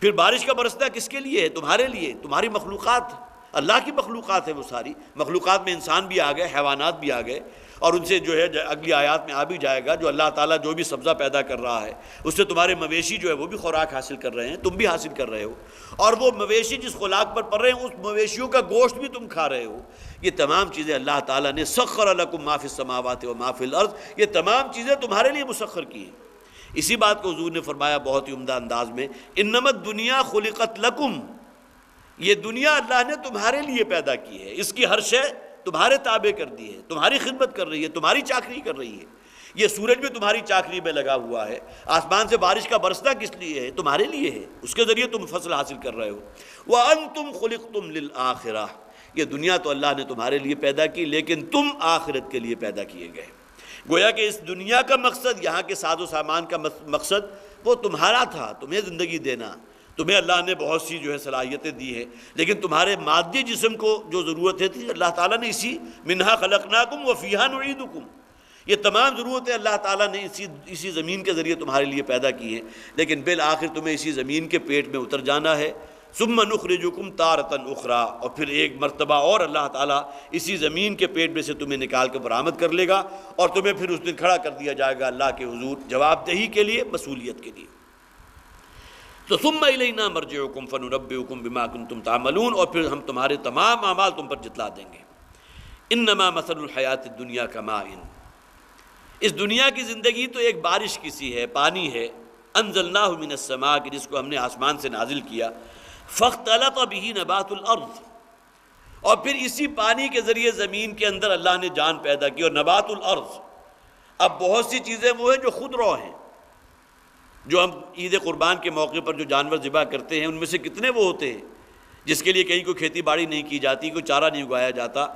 پھر بارش کا برسنا کس کے لیے ہے؟ تمہارے لیے، تمہاری مخلوقات، اللہ کی مخلوقات ہے وہ ساری۔ مخلوقات میں انسان بھی آ گئے، حیوانات بھی آ گئے، اور ان سے جو ہے اگلی آیات میں آ بھی جائے گا، جو اللہ تعالیٰ جو بھی سبزہ پیدا کر رہا ہے اس سے تمہارے مویشی جو ہے وہ بھی خوراک حاصل کر رہے ہیں، تم بھی حاصل کر رہے ہو، اور وہ مویشی جس خوراک پر پڑ رہے ہیں اس مویشیوں کا گوشت بھی تم کھا رہے ہو۔ یہ تمام چیزیں اللہ تعالیٰ نے سخر لکم ما فی السماوات و ما فی الارض، یہ تمام چیزیں تمہارے لیے مسخر کی ہیں۔ اسی بات کو حضور نے فرمایا بہت ہی عمدہ انداز میں، انما الدنیا خلقت لکم، یہ دنیا اللہ نے تمہارے لیے پیدا کی ہے، اس کی ہر شے تمہارے تابع کر دی ہے، تمہاری خدمت کر رہی ہے، تمہاری چاکری کر رہی ہے۔ یہ سورج بھی تمہاری چاکری میں لگا ہوا ہے، آسمان سے بارش کا برسنا کس لیے ہے؟ تمہارے لیے ہے، اس کے ذریعے تم فصل حاصل کر رہے ہو۔ وَأَنْتُمْ خُلِقْتُمْ لِلْآخِرَةِ، یہ دنیا تو اللہ نے تمہارے لیے پیدا کی، لیکن تم آخرت کے لیے پیدا کیے گئے۔ گویا کہ اس دنیا کا مقصد، یہاں کے ساز و سامان کا مقصد وہ تمہارا تھا، تمہیں زندگی دینا، تمہیں اللہ نے بہت سی جو ہے صلاحیتیں دی ہیں، لیکن تمہارے مادی جسم کو جو ضرورتیں تھیں اللہ تعالیٰ نے اسی منہا خلقناکم وفیہا نعیدکم، یہ تمام ضرورتیں اللہ تعالیٰ نے اسی زمین کے ذریعے تمہارے لیے پیدا کی ہیں، لیکن بالآخر تمہیں اسی زمین کے پیٹ میں اتر جانا ہے۔ ثم نخرجکم تارۃ اخری، اور پھر ایک مرتبہ اور اللہ تعالیٰ اسی زمین کے پیٹ میں سے تمہیں نکال کر برآمد کر لے گا، اور تمہیں پھر اس دن کھڑا کر دیا جائے گا اللہ کے حضور جواب دہی کے لیے، مسئولیت کے لیے۔ تو ثم الینا مرجعکم فننبئکم بما کنتم تعملون، اور پھر ہم تمہارے تمام اعمال تم پر جتلا دیں گے۔ انما مثل الحیات الدنیا کماء، اس دنیا کی زندگی تو ایک بارش کی سی ہے، پانی ہے، انزلناہ من السماء، کہ جس کو ہم نے آسمان سے نازل کیا، فاختلط به نبات الارض، اور پھر اسی پانی کے ذریعے زمین کے اندر اللہ نے جان پیدا کی، اور نبات الارض، اب بہت سی چیزیں وہ ہیں جو خود رو ہیں، جو ہم عید قربان کے موقع پر جو جانور ذبح کرتے ہیں ان میں سے کتنے وہ ہوتے ہیں جس کے لیے کہیں کوئی کھیتی باڑی نہیں کی جاتی، کوئی چارہ نہیں اگایا جاتا،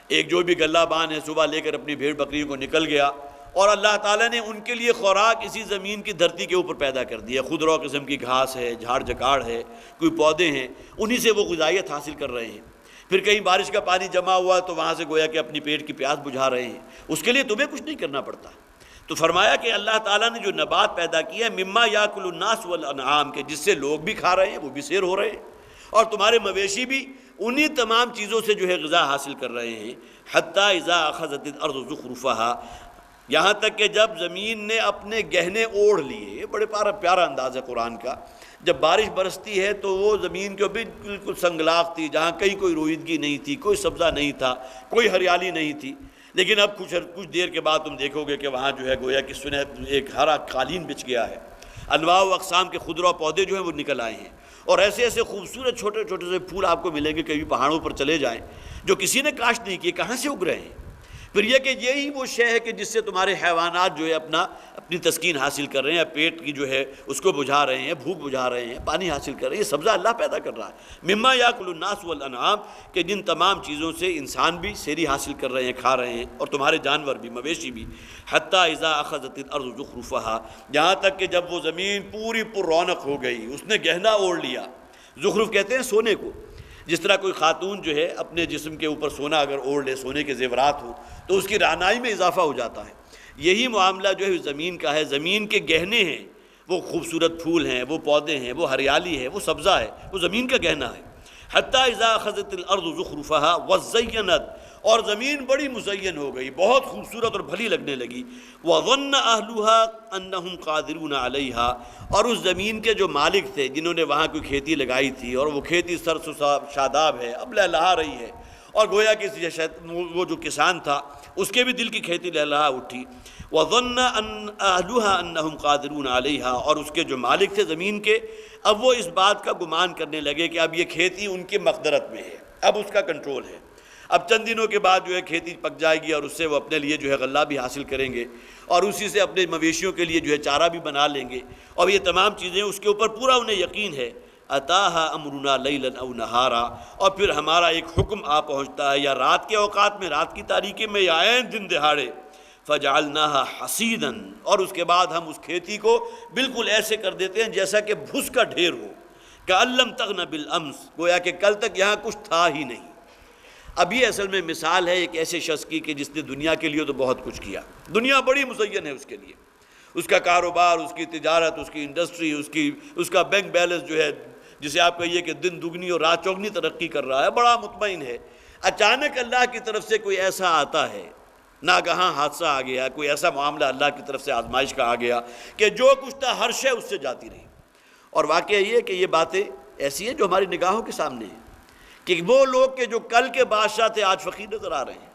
ایک جو بھی گلہ بان ہے صبح لے کر اپنی بھیڑ بکریوں کو نکل گیا، اور اللہ تعالیٰ نے ان کے لیے خوراک اسی زمین کی دھرتی کے اوپر پیدا کر دی ہے، خود رو قسم کی گھاس ہے، جھاڑ جکاڑ ہے، کوئی پودے ہیں، انہی سے وہ غذائیت حاصل کر رہے ہیں۔ پھر کہیں بارش کا پانی جمع ہوا تو وہاں سے گویا کہ اپنی پیٹ کی پیاس بجھا رہے ہیں، اس کے لیے تمہیں کچھ نہیں کرنا پڑتا، تو فرمایا کہ اللہ تعالیٰ نے جو نبات پیدا کیا ہے مما یاکل الناس والانعام کے، جس سے لوگ بھی کھا رہے ہیں، وہ بھی سیر ہو رہے ہیں، اور تمہارے مویشی بھی انہی تمام چیزوں سے جو ہے غذا حاصل کر رہے ہیں۔ حتیٰ اذا اخذت الارض زخرفها، یہاں تک کہ جب زمین نے اپنے گہنے اوڑھ لیے۔ یہ بڑے پیارا انداز ہے قرآن کا۔ جب بارش برستی ہے تو وہ زمین کے بالکل سنگلاخ تھی، جہاں کہیں کوئی رویدگی نہیں تھی، کوئی سبزہ نہیں تھا، کوئی ہریالی نہیں تھی، لیکن اب کچھ دیر کے بعد تم دیکھو گے کہ وہاں جو ہے گویا کہ ایک ہرا قالین بچھ گیا ہے، انواع و اقسام کے خضرہ و پودے جو ہیں وہ نکل آئے ہیں، اور ایسے ایسے خوبصورت چھوٹے چھوٹے سے پھول آپ کو ملیں گے، کبھی پہاڑوں پر چلے جائیں جو کسی نے کاشت نہیں کیے، کہاں سے اگ رہے ہیں۔ پھر یہ کہ یہی وہ شے ہے کہ جس سے تمہارے حیوانات جو ہے اپنی تسکین حاصل کر رہے ہیں، پیٹ کی جو ہے اس کو بجھا رہے ہیں، بھوک بجھا رہے ہیں، پانی حاصل کر رہے ہیں۔ یہ سبزہ اللہ پیدا کر رہا ہے، مما یاکل الناس والانعام، کہ جن تمام چیزوں سے انسان بھی سیری حاصل کر رہے ہیں، کھا رہے ہیں، اور تمہارے جانور بھی، مویشی بھی۔ حتیٰ اذا اخذت الارض زخرفها، یہاں تک کہ جب وہ زمین پوری پر رونق ہو گئی، اس نے گہنا اوڑھ لیا۔ زخرف کہتے ہیں سونے کو، جس طرح کوئی خاتون جو ہے اپنے جسم کے اوپر سونا اگر اوڑھ لے، سونے کے زیورات ہوں، تو اس کی رعنائی میں اضافہ ہو جاتا ہے۔ یہی معاملہ جو ہے زمین کا ہے، زمین کے گہنے ہیں، وہ خوبصورت پھول ہیں، وہ پودے ہیں، وہ ہریالی ہے، وہ سبزہ ہے، وہ زمین کا گہنا ہے۔ حتیٰ اذا اخذت الارض زخرفها وزینت، اور زمین بڑی مزین ہو گئی، بہت خوبصورت اور بھلی لگنے لگی۔ وظن اہلها انہم قادرون علیہا، اور اس زمین کے جو مالک تھے، جنہوں نے وہاں کوئی کھیتی لگائی تھی، اور وہ کھیتی سرس و شاداب ہے، اب لہلہا رہی ہے، اور گویا کہ وہ جو کسان تھا اس کے بھی دل کی کھیتی لہلہا اٹھی۔ وظن اہلها انہم قادرون علیہا، اور اس کے جو مالک تھے زمین کے، اب وہ اس بات کا گمان کرنے لگے کہ اب یہ کھیتی ان کے مقدرت میں ہے، اب اس کا کنٹرول ہے، اب چند دنوں کے بعد جو ہے کھیتی پک جائے گی، اور اس سے وہ اپنے لیے جو ہے غلہ بھی حاصل کریں گے، اور اسی سے اپنے مویشیوں کے لیے جو ہے چارہ بھی بنا لیں گے، اور یہ تمام چیزیں اس کے اوپر پورا انہیں یقین ہے۔ اتاہا امرنا لیلا او نہارا، اور پھر ہمارا ایک حکم آ پہنچتا ہے، یا رات کے اوقات میں، رات کی تاریکی میں، یا عین دن دہاڑے۔ فجعلناها حصیدا، اور اس کے بعد ہم اس کھیتی کو بالکل ایسے کر دیتے ہیں جیسا کہ بھس کا ڈھیر ہو، کأن لم تغن بالامس، گویا کہ کل تک یہاں کچھ تھا ہی نہیں۔ اب یہ اصل میں مثال ہے ایک ایسے شخص کی کہ جس نے دنیا کے لیے تو بہت کچھ کیا، دنیا بڑی مزین ہے اس کے لیے، اس کا کاروبار، اس کی تجارت، اس کی انڈسٹری، اس کا بینک بیلنس جو ہے، جسے آپ کہیے کہ دن دگنی اور رات چوگنی ترقی کر رہا ہے، بڑا مطمئن ہے۔ اچانک اللہ کی طرف سے کوئی ایسا آتا ہے، ناگہاں حادثہ آ گیا، کوئی ایسا معاملہ اللہ کی طرف سے آزمائش کا آ گیا کہ جو کچھ تھا ہر شے اس سے جاتی رہی۔ اور واقعہ یہ کہ یہ باتیں ایسی ہیں جو ہماری نگاہوں کے سامنے ہیں، کہ وہ لوگ کہ جو کل کے بادشاہ تھے آج فقیر نظر آ رہے ہیں۔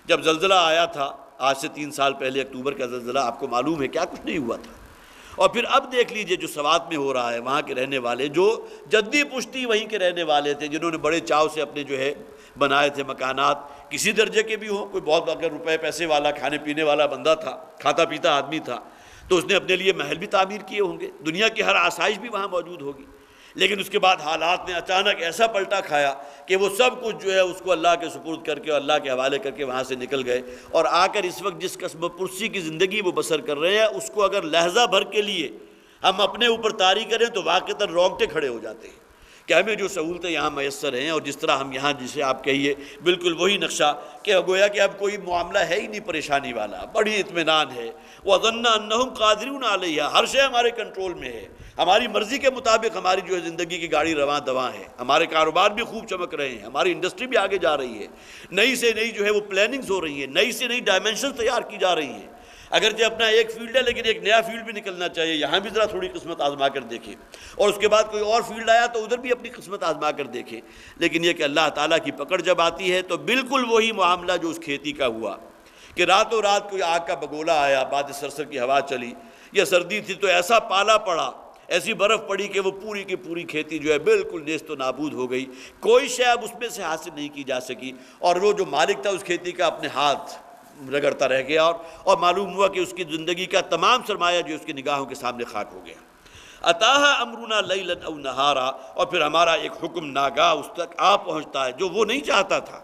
جب زلزلہ آیا تھا آج سے 3 سال پہلے، اکتوبر کا زلزلہ، آپ کو معلوم ہے کیا کچھ نہیں ہوا تھا، اور پھر اب دیکھ لیجئے جو سوات میں ہو رہا ہے، وہاں کے رہنے والے جو جدی پشتی وہیں کے رہنے والے تھے، جنہوں نے بڑے چاؤ سے اپنے جو ہے بنائے تھے مکانات، کسی درجے کے بھی ہوں، کوئی بہت اگر روپے پیسے والا، کھانے پینے والا بندہ تھا، کھاتا پیتا آدمی تھا، تو اس نے اپنے لیے محل بھی تعمیر کیے ہوں گے، دنیا کی ہر آسائش بھی وہاں موجود ہوگی، لیکن اس کے بعد حالات نے اچانک ایسا پلٹا کھایا کہ وہ سب کچھ جو ہے اس کو اللہ کے سپرد کر کے اور اللہ کے حوالے کر کے وہاں سے نکل گئے، اور آ کر اس وقت جس قسم پرسی کی زندگی وہ بسر کر رہے ہیں، اس کو اگر لحظہ بھر کے لیے ہم اپنے اوپر طاری کریں تو واقعتاً رونگٹے کھڑے ہو جاتے ہیں کہ ہمیں جو سہولتیں یہاں میسر ہیں، اور جس طرح ہم یہاں، جسے آپ کہیے بالکل وہی نقشہ کہ گویا کہ اب کوئی معاملہ ہے ہی نہیں پریشانی والا، بڑی اطمینان ہے۔ وَظَنَّ أَنَّهُمْ قَادِرُونَ عَلَيْهَا، ہر شے ہمارے کنٹرول میں ہے، ہماری مرضی کے مطابق ہماری جو ہے زندگی کی گاڑی رواں دواں ہے، ہمارے کاروبار بھی خوب چمک رہے ہیں، ہماری انڈسٹری بھی آگے جا رہی ہے، نئی سے نئی جو ہے وہ پلاننگز ہو رہی ہیں، نئی سے نئی ڈائمنشن تیار کی جا رہی ہیں۔ اگرچہ اپنا ایک فیلڈ ہے لیکن ایک نیا فیلڈ بھی نکلنا چاہیے، یہاں بھی ذرا تھوڑی قسمت آزما کر دیکھیں، اور اس کے بعد کوئی اور فیلڈ آیا تو ادھر بھی اپنی قسمت آزما کر دیکھیں۔ لیکن یہ کہ اللہ تعالیٰ کی پکڑ جب آتی ہے تو بالکل وہی معاملہ جو اس کھیتی کا ہوا کہ راتوں رات کوئی آگ کا بگولا آیا، باد سرسر کی ہوا چلی، یا سردی تھی تو ایسا پالا پڑا، ایسی برف پڑی کہ وہ پوری کی پوری کھیتی جو ہے بالکل نیست و نابود ہو گئی، کوئی شے اب اس میں سے حاصل نہیں کی جا سکی، اور وہ جو مالک تھا اس کھیتی کا اپنے ہاتھ رگڑتا رہ گیا، اور معلوم ہوا کہ اس کی زندگی کا تمام سرمایہ جو اس کی نگاہوں کے سامنے خاک ہو گیا۔ اتاہا امرنا لیلا او نہارا، اور پھر ہمارا ایک حکم ناگاہ اس تک آ پہنچتا ہے جو وہ نہیں چاہتا تھا۔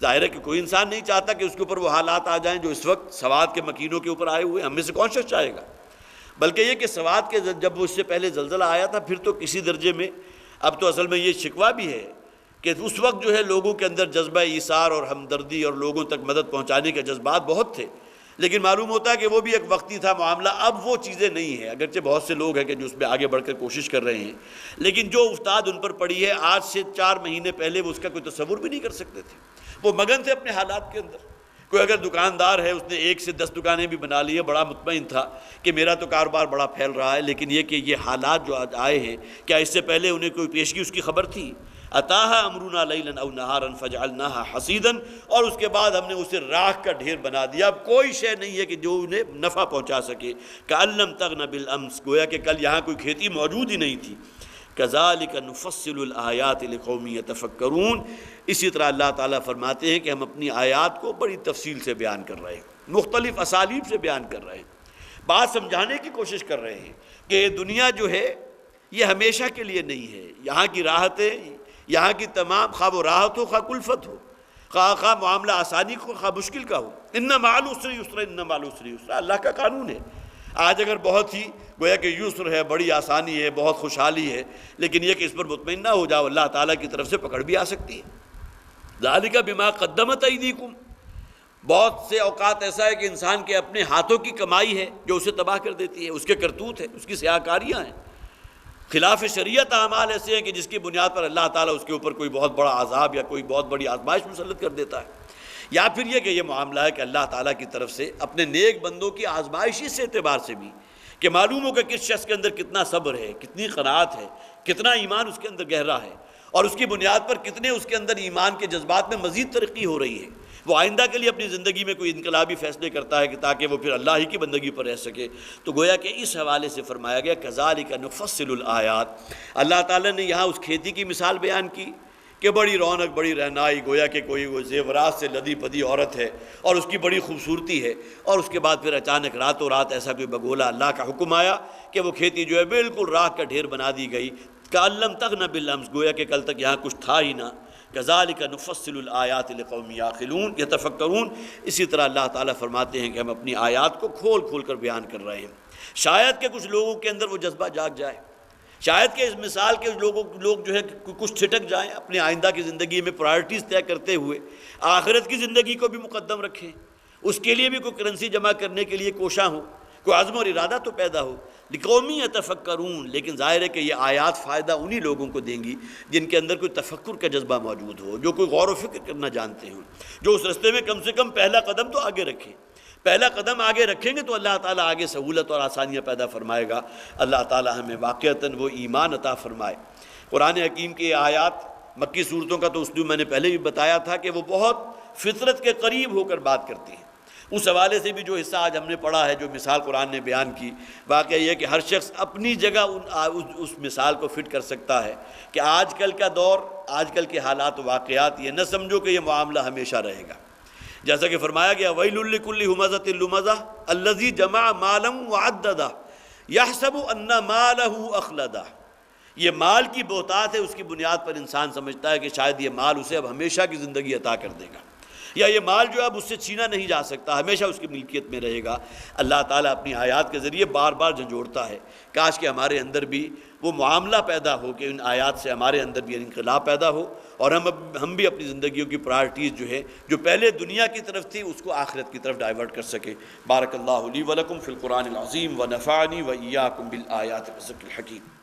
ظاہر ہے کہ کوئی انسان نہیں چاہتا کہ اس کے اوپر وہ حالات آ جائیں جو اس وقت سوات کے مکینوں کے اوپر آئے ہوئے، ہم میں سے کون شخص چاہے گا؟ بلکہ یہ کہ سوات کے جب اس سے پہلے زلزلہ آیا تھا پھر تو کسی درجے میں، اب تو اصل میں یہ شکوہ بھی ہے کہ اس وقت جو ہے لوگوں کے اندر جذبہ ایثار اور ہمدردی اور لوگوں تک مدد پہنچانے کے جذبات بہت تھے، لیکن معلوم ہوتا ہے کہ وہ بھی ایک وقتی تھا معاملہ، اب وہ چیزیں نہیں ہیں، اگرچہ بہت سے لوگ ہیں کہ جو اس میں آگے بڑھ کر کوشش کر رہے ہیں، لیکن جو استاد ان پر پڑی ہے آج سے 4 مہینے پہلے وہ اس کا کوئی تصور بھی نہیں کر سکتے تھے، وہ مگن تھے اپنے حالات کے اندر۔ کوئی اگر دکاندار ہے، اس نے 1 سے 10 دکانیں بھی بنا لی ہے، بڑا مطمئن تھا کہ میرا تو کاروبار بڑا پھیل رہا ہے، لیکن یہ کہ یہ حالات جو آج آئے ہیں، کیا اس سے پہلے انہیں کوئی پیشگی اس کی خبر تھی؟ اتاہا امرنا لیلا او نہارا فجعلناہا حصیدا، اور اس کے بعد ہم نے اسے راکھ کا ڈھیر بنا دیا، اب کوئی شے نہیں ہے کہ جو انہیں نفع پہنچا سکے۔ کأن لم تغن بالامس، گویا کہ کل یہاں کوئی کھیتی موجود ہی نہیں تھی۔ کذالک نفصل الآیات لقوم یتفکرون، اسی طرح اللہ تعالیٰ فرماتے ہیں کہ ہم اپنی آیات کو بڑی تفصیل سے بیان کر رہے ہیں، مختلف اسالیب سے بیان کر رہے ہیں، بات سمجھانے کی کوشش کر رہے ہیں کہ یہ دنیا جو ہے یہ ہمیشہ کے لیے نہیں ہے، یہاں کی راحتیں، یہاں کی تمام، خواہ وہ راحت ہو خواہ کلفت ہو، خواہ معاملہ آسانی کو خواہ مشکل کا ہو، ان مع العسر یسرا، ان مع العسر یسرا، اللہ کا قانون ہے۔ آج اگر بہت ہی گویا کہ یسر ہے، بڑی آسانی ہے، بہت خوشحالی ہے، لیکن یہ کہ اس پر مطمئن نہ ہو جاؤ، اللہ تعالیٰ کی طرف سے پکڑ بھی آ سکتی ہے۔ ذالک بما قدمت ایدیکم، بہت سے اوقات ایسا ہے کہ انسان کے اپنے ہاتھوں کی کمائی ہے جو اسے تباہ کر دیتی ہے، اس کے کرتوت ہے، اس کی سیاہکاریاں ہیں، خلاف شریعت اعمال ایسے ہیں کہ جس کی بنیاد پر اللہ تعالیٰ اس کے اوپر کوئی بہت بڑا عذاب یا کوئی بہت بڑی آزمائش مسلط کر دیتا ہے، یا پھر یہ کہ یہ معاملہ ہے کہ اللہ تعالیٰ کی طرف سے اپنے نیک بندوں کی آزمائش اس اعتبار سے بھی کہ معلوم ہو کہ کس شخص کے اندر کتنا صبر ہے، کتنی قناعت ہے، کتنا ایمان اس کے اندر گہرا ہے، اور اس کی بنیاد پر کتنے اس کے اندر ایمان کے جذبات میں مزید ترقی ہو رہی ہے، وہ آئندہ کے لیے اپنی زندگی میں کوئی انقلابی فیصلے کرتا ہے کہ تاکہ وہ پھر اللہ ہی کی بندگی پر رہ سکے۔ تو گویا کہ اس حوالے سے فرمایا گیا کذالک نفصل الآیات، اللہ تعالیٰ نے یہاں اس کھیتی کی مثال بیان کی کہ بڑی رونق، بڑی رہنائی، گویا کہ کوئی وہ زیورات سے لدی پدی عورت ہے اور اس کی بڑی خوبصورتی ہے، اور اس کے بعد پھر اچانک راتوں رات ایسا کوئی بگولا اللہ کا حکم آیا کہ وہ کھیتی جو ہے بالکل راکھ کا ڈھیر بنا دی گئی، کأن لم تغن بالامس، گویا کہ کل تک یہاں کچھ تھا ہی نہ۔ کذالک نفصل الآیات لقوم یعقلون یتفکرون، اسی طرح اللہ تعالیٰ فرماتے ہیں کہ ہم اپنی آیات کو کھول کھول کر بیان کر رہے ہیں، شاید کہ کچھ لوگوں کے اندر وہ جذبہ جاگ جائے، شاید کہ اس مثال کے لوگ جو ہے کچھ چھٹک جائیں، اپنے آئندہ کی زندگی میں پرائرٹیز طے کرتے ہوئے آخرت کی زندگی کو بھی مقدم رکھیں، اس کے لیے بھی کوئی کرنسی جمع کرنے کے لیے کوشاں ہوں، کوئی عزم اور ارادہ تو پیدا ہو۔ لقوم یتفکرون، لیکن ظاہر ہے کہ یہ آیات فائدہ انہی لوگوں کو دیں گی جن کے اندر کوئی تفکر کا جذبہ موجود ہو، جو کوئی غور و فکر کرنا جانتے ہوں، جو اس رستے میں کم سے کم پہلا قدم تو آگے رکھیں۔ پہلا قدم آگے رکھیں گے تو اللہ تعالیٰ آگے سہولت اور آسانیاں پیدا فرمائے گا۔ اللہ تعالیٰ ہمیں واقعتاً وہ ایمان عطا فرمائے۔ قرآن حکیم کی آیات مکی صورتوں کا تو اسلوب میں نے پہلے بھی بتایا تھا کہ وہ بہت فطرت کے قریب ہو کر بات کرتی ہیں، اس حوالے سے بھی جو حصہ آج ہم نے پڑھا ہے، جو مثال قرآن نے بیان کی، واقعہ یہ کہ ہر شخص اپنی جگہ اس مثال کو فٹ کر سکتا ہے کہ آج کل کا دور، آج کل کے حالات و واقعات، یہ نہ سمجھو کہ یہ معاملہ ہمیشہ رہے گا، جیسا کہ فرمایا گیا وَيْلٌ لِكُلِّ هُمَزَةٍ لُمَزَةٍ الَّذِي جَمَعَ مَالًا وَعَدَّدَهُ يَحْسَبُ أَنَّ مَالَهُ أَخْلَدَهُ، یہ مال کی بہتات ہے، اس کی بنیاد پر انسان سمجھتا ہے کہ شاید یہ مال اسے اب ہمیشہ کی زندگی عطا کر دے گا، یا یہ مال جو اب اس سے چھینا نہیں جا سکتا، ہمیشہ اس کی ملکیت میں رہے گا۔ اللہ تعالیٰ اپنی آیات کے ذریعے بار بار جھنجھوڑتا ہے، کاش کہ ہمارے اندر بھی وہ معاملہ پیدا ہو کہ ان آیات سے ہمارے اندر بھی انقلاب پیدا ہو، اور ہم بھی اپنی زندگیوں کی پرائرٹیز جو ہے جو پہلے دنیا کی طرف تھی اس کو آخرت کی طرف ڈائیورٹ کر سکیں۔ بارک اللہ لی ولکم فی القرآن العظیم ونفعنی وإیاکم بالآیات والذکر الحکیم۔